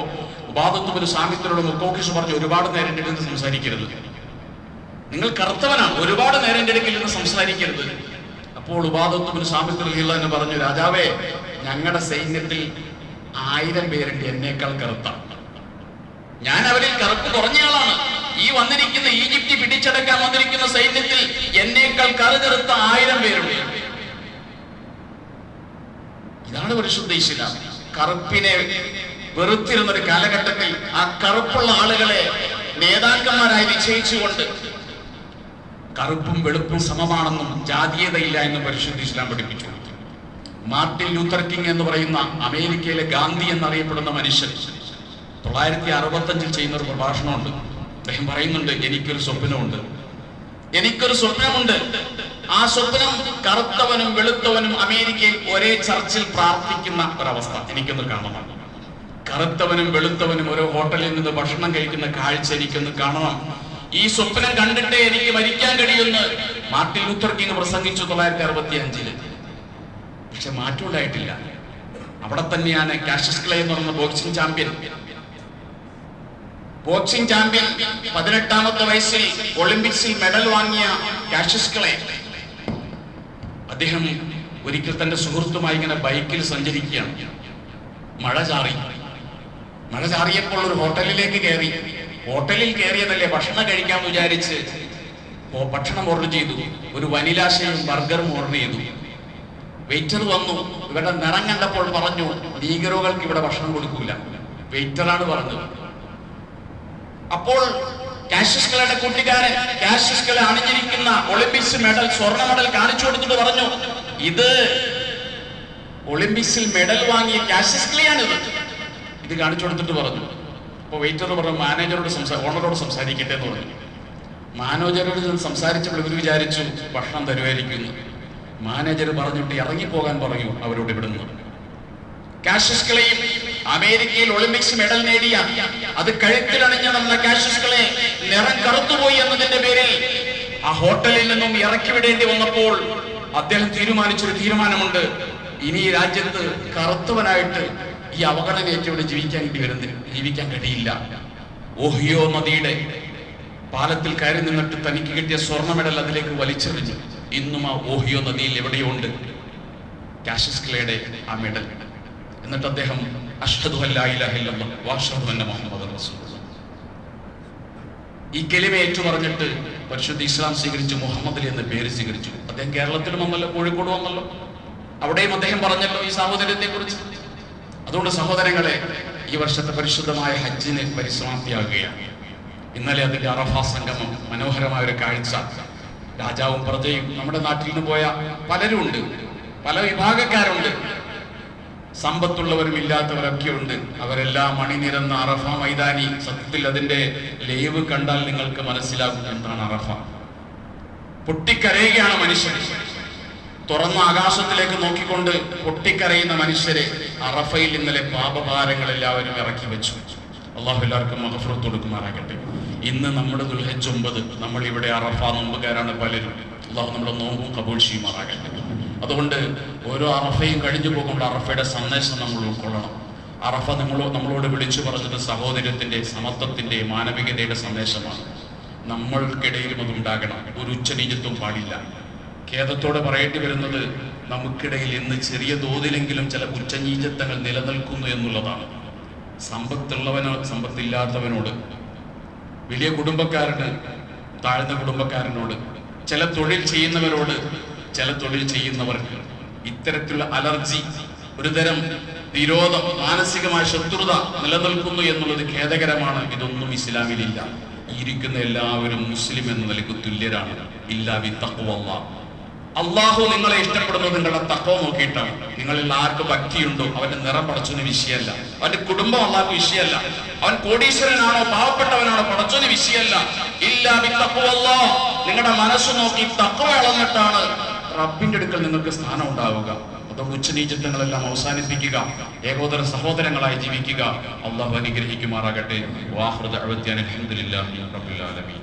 ഉബാദത്ത് ഇബ്നു സാമിത്തിനോട് മുഖൌക്കിസ് പറഞ്ഞു, ഒരുപാട് നേരം എന്റെ അടുത്ത് സംസാരിക്കരുത്, നിങ്ങൾ കറുത്തവനാണ്, ഒരുപാട് നേരം എന്റെ അടുക്കൽ നിന്ന് സംസാരിക്കരുത്. അപ്പോൾ ഉബാദത്ത് ഇബ്നു സാമിത്ത് റളിയല്ലാഹു അൻഹു പറഞ്ഞു, രാജാവേ, ഞങ്ങളുടെ സൈന്യത്തിൽ 1000 പേരുണ്ട് എന്നേക്കാൾ കറുത്ത, ഞാൻ അവരിൽ കറുപ്പ് കുറഞ്ഞയാളാണ്. ഈ വന്നിരിക്കുന്ന ഈജിപ്ത് പിടിച്ചടക്കാൻ വന്നിരിക്കുന്ന സൈന്യത്തിൽ എന്നേക്കാൾ കറുകറുത്ത 1000 പേരുണ്ട്. ഇതാണ് പരിശുദ്ധ ഇസ്ലാം. കറുപ്പിനെ വെറുത്തിരുന്ന ഒരു കാലഘട്ടത്തിൽ ആ കറുപ്പുള്ള ആളുകളെ നേതാക്കന്മാരായി നിശ്ചയിച്ചുകൊണ്ട് കറുപ്പും വെളുപ്പും സമമാണെന്നും ജാതീയതയില്ല എന്നും പരിശുദ്ധ ഇസ്ലാം പഠിപ്പിച്ചു. മാർട്ടിൻ ലൂത്തർ കിങ് എന്ന് പറയുന്ന അമേരിക്കയിലെ ഗാന്ധി എന്നറിയപ്പെടുന്ന മനുഷ്യൻ 965 ചെയ്യുന്ന ഒരു പ്രഭാഷണമുണ്ട്. അദ്ദേഹം പറയുന്നുണ്ട്, എനിക്കൊരു സ്വപ്നമുണ്ട്, എനിക്കൊരു സ്വപ്നമുണ്ട്. ആ സ്വപ്നം കറുത്തവനും വെളുത്തവനും അമേരിക്കയിൽ ഒരേ ചർച്ചിൽ പ്രാർത്ഥിക്കുന്ന ഒരവസ്ഥ എനിക്കൊന്ന് കാണണം. കറുത്തവനും വെളുത്തവനും ഓരോ ഹോട്ടലിൽ നിന്ന് ഭക്ഷണം കഴിക്കുന്ന കാഴ്ച എനിക്കൊന്ന് കാണണം. ഈ സ്വപ്നം കണ്ടിട്ടേ എനിക്ക് മരിക്കാൻ കഴിയുമെന്ന് മാർട്ടിൻ ലൂഥർ കിങ് പ്രസംഗിച്ചു 1965. പക്ഷെ മാറ്റം ഉണ്ടായിട്ടില്ല. അവിടെ തന്നെയാണ് കാഷ്യസ് ക്ലേ എന്ന് പറയുന്ന ബോക്സിംഗ് ചാമ്പ്യൻ 18ാമത്തെ വയസ്സിൽ ഒളിമ്പിക്സിൽ മെഡൽ വാങ്ങിയ കാഷ്യസ് ക്ലേ, അദ്ദേഹം ഒരിക്കൽ തന്റെ സുഹൃത്തുമായി ഇങ്ങനെ ബൈക്കിൽ സഞ്ചരിക്കുകയാണ്. മഴ ചാറിയപ്പോൾ ഒരു ഹോട്ടലിലേക്ക് കയറി. ഹോട്ടലിൽ കയറിയതല്ലേ, ഭക്ഷണം കഴിക്കാമെന്ന് വിചാരിച്ച് ഭക്ഷണം ഓർഡർ ചെയ്തു. ഒരു വനിലാശയും ബർഗറും ഓർഡർ ചെയ്തു. വെയിറ്റർ വന്നു. ഇവരുടെ നിറം കണ്ടപ്പോൾ പറഞ്ഞു, നീഗറുകൾക്ക് ഇവിടെ ഭക്ഷണം കൊടുക്കൂല. വെയിറ്ററാണ് പറഞ്ഞത്. അപ്പോൾ കാഷ്യസ് ക്ലേയുടെ കൂട്ടുകാരൻ കാഷ്യസ് ക്ലേ അണിഞ്ഞിരിക്കുന്ന ഒളിമ്പിക്സ് മെഡൽ, സ്വർണ്ണ മെഡൽ കാണിച്ചു കൊടുത്തിട്ട് പറഞ്ഞു, ഇത് ഒളിമ്പിക്സിൽ മെഡൽ വാങ്ങിയ കാഷ്യസ് ക്ലേ ആണിത്. ഇത് കാണിച്ചു കൊടുത്തിട്ട് പറഞ്ഞു. അപ്പോൾ വെയിറ്റർ പറഞ്ഞു, മാനേജറോട് ഓണറോട് സംസാരിക്കട്ടെ എന്ന് പറഞ്ഞു. മാനേജറോട് സംസാരിച്ചപ്പോൾ ഇവർ വിചാരിച്ചു ഭക്ഷണം തരുമായിരിക്കുന്നു. മാനേജർ പറഞ്ഞിട്ട് ഇറങ്ങിപ്പോകാൻ പറഞ്ഞു അവരോട് ഇവിടുന്ന്. കാഷ്യസ് ക്ലേയും അമേരിക്കയിൽ ഒളിമ്പിക്സ് മെഡൽ നേടിയ, അത് കഴുത്തിലണിഞ്ഞ നമ്മുടെ കാഷ്യസ് ക്ലേ നിറം കറുത്തുപോയി എന്നതിന്റെ പേരിൽ ആ ഹോട്ടലിൽ നിന്നും ഇറക്കി വിടേണ്ടി വന്നപ്പോൾ അദ്ദേഹം തീരുമാനിച്ചൊരു തീരുമാനമുണ്ട്. ഇനി ഈ രാജ്യത്ത് കറുത്തവനായിട്ട് ഈ അവഗണനയേറ്റ് ഇവിടെ ജീവിക്കാൻ കഴിയില്ല. ഓഹിയോ നദിയുടെ പാലത്തിൽ കയറി നിന്നിട്ട് തനിക്ക് കിട്ടിയ സ്വർണ്ണ മെഡൽ അതിലേക്ക് വലിച്ചെറിഞ്ഞു. ഇന്നും ആ ഓഹിയോ നദിയിൽ എവിടെയുണ്ട് കാഷ്യസ് ക്ലേയുടെ ആ മെഡൽ. എന്നിട്ട് അദ്ദേഹം അഷ്ഹദു അല്ലാ ഇലാഹ ഇല്ലല്ലാഹ് വ അഷ്ഹദു അന്ന മുഹമ്മദൻ റസൂലുള്ളാഹ് ഈ കലിമ ഏറ്റുപറഞ്ഞിട്ട് പരിശുദ്ധ ഇസ്ലാം സ്വീകരിച്ചു, മുഹമ്മദ് അലി എന്ന പേര് സ്വീകരിച്ചു. അദ്ദേഹം കേരളത്തിലും വന്നല്ലോ, കോഴിക്കോട് വന്നല്ലോ, അവിടെയും അദ്ദേഹം പറഞ്ഞല്ലോ ഈ സാഹോദര്യത്തെ കുറിച്ച്. അതുകൊണ്ട് സഹോദരങ്ങളെ, ഈ വർഷത്തെ പരിശുദ്ധമായ ഹജ്ജിന് പരിസമാപ്തിയാകുകയാണ്. ഇന്നലെ അതിന്റെ അറഫ സംഗമം, മനോഹരമായ ഒരു കാഴ്ച. രാജാവും പ്രജയും നമ്മുടെ നാട്ടിൽ നിന്ന് പോയ പലരും ഉണ്ട്, പല വിഭാഗക്കാരുണ്ട്, സമ്പത്തുള്ളവരും ഇല്ലാത്തവരൊക്കെ ഉണ്ട്. അവരെല്ലാം അണിനിരന്ന അറഫ മൈതാനി. സത്യത്തിൽ അതിന്റെ ലൈവ് കണ്ടാൽ നിങ്ങൾക്ക് മനസ്സിലാകും എന്താണ് അറഫ. പൊട്ടിക്കരയുകയാണ് മനുഷ്യർ. തുറന്ന ആകാശത്തിലേക്ക് നോക്കിക്കൊണ്ട് പൊട്ടിക്കരയുന്ന മനുഷ്യരെ അറഫയിൽ ഇന്നലെ പാപഭാരങ്ങൾ എല്ലാവരും ഇറക്കി വെച്ചു. അള്ളാഹു എല്ലാവർക്കും മഗ്ഫിറത്ത് കൊടുക്കുമാറാകട്ടെ. ഇന്ന് നമ്മുടെ ദുൽഹജ്ജ് 9, നമ്മൾ ഇവിടെ അറഫ നോമ്പുകാരാണ് പലരും. അള്ളാഹു നമ്മുടെ നോമ്പും കബൂൽ ചെയ്യുമാറാകട്ടെ. അതുകൊണ്ട് ഓരോ അറഫയും കഴിഞ്ഞു പോകുമ്പോൾ അറഫയുടെ സന്ദേശം നമ്മൾ ഉൾക്കൊള്ളണം. അറഫ നമ്മളോട് വിളിച്ചു പറഞ്ഞത് സഹോദര്യത്തിന്റെ, സമത്വത്തിന്റെ, മാനവികതയുടെ സന്ദേശമാണ്. നമ്മൾക്കിടയിലും അതുണ്ടാകണം. ഒരു ഉച്ചനീചത്വം പാടില്ല. ഖേദത്തോടെ പറയേണ്ടി വരുന്നത്, നമുക്കിടയിൽ ഇന്ന് ചെറിയ തോതിലെങ്കിലും ചില ഉച്ചനീചത്വങ്ങൾ നിലനിൽക്കുന്നു എന്നുള്ളതാണ്. സമ്പത്തുള്ളവനോ സമ്പത്തില്ലാത്തവനോട്, വലിയ കുടുംബക്കാരന് താഴ്ന്ന കുടുംബക്കാരനോട്, ചില തൊഴിൽ ചെയ്യുന്നവരോട് ചില തൊഴിൽ ചെയ്യുന്നവർക്ക് ഇത്തരത്തിലുള്ള അലർജി, ഒരുതരം വിരോധം, മാനസികമായ ശത്രുത നിലനിൽക്കുന്നു എന്നുള്ളത് ഖേദകരമാണ്. ഇതൊന്നും ഇസ്ലാമിലില്ല. ഇരിക്കുന്ന എല്ലാവരും മുസ്ലിം എന്ന നിലയ്ക്ക് തുല്യരാണ്. ഇല്ലാ ബി തഖ്വല്ലാഹ്. അള്ളാഹു നിങ്ങളെ ഇഷ്ടപ്പെടുന്നത് നിങ്ങളുടെ തഖ്വ നോക്കിയിട്ടാണ്. നിങ്ങളിൽ ആർക്ക് ഭക്തിയുണ്ടോ അവന്റെ നിറം പടച്ചോന് വിഷയമല്ല, അവന്റെ കുടുംബം അള്ളാഹ്ക്ക് വിഷയമല്ല, അവൻ കോടീശ്വരനാണോ പാവപ്പെട്ടവനാണോ പടച്ചോന് വിഷയമല്ല. ഇല്ലാ ബി തഖ്വല്ലാഹ്. നിങ്ങളുടെ മനസ്സ് നോക്കി തഖ്വ അളന്നിട്ടാണ് റബ്ബിന്റെ അടുക്കൽ നിങ്ങൾക്ക് സ്ഥാനം ഉണ്ടാവുക. അതുകൊണ്ട് ഉച്ചനീചത്വങ്ങളെല്ലാം അവസാനിപ്പിക്കുക, ഏകോദര സഹോദരങ്ങളായി ജീവിക്കുക. അള്ളാഹു അനുഗ്രഹിക്കുമാറാകട്ടെ. വാഖിറു ദഅ്വതി അൽഹംദുലില്ലാഹി റബ്ബിൽ ആലമീൻ.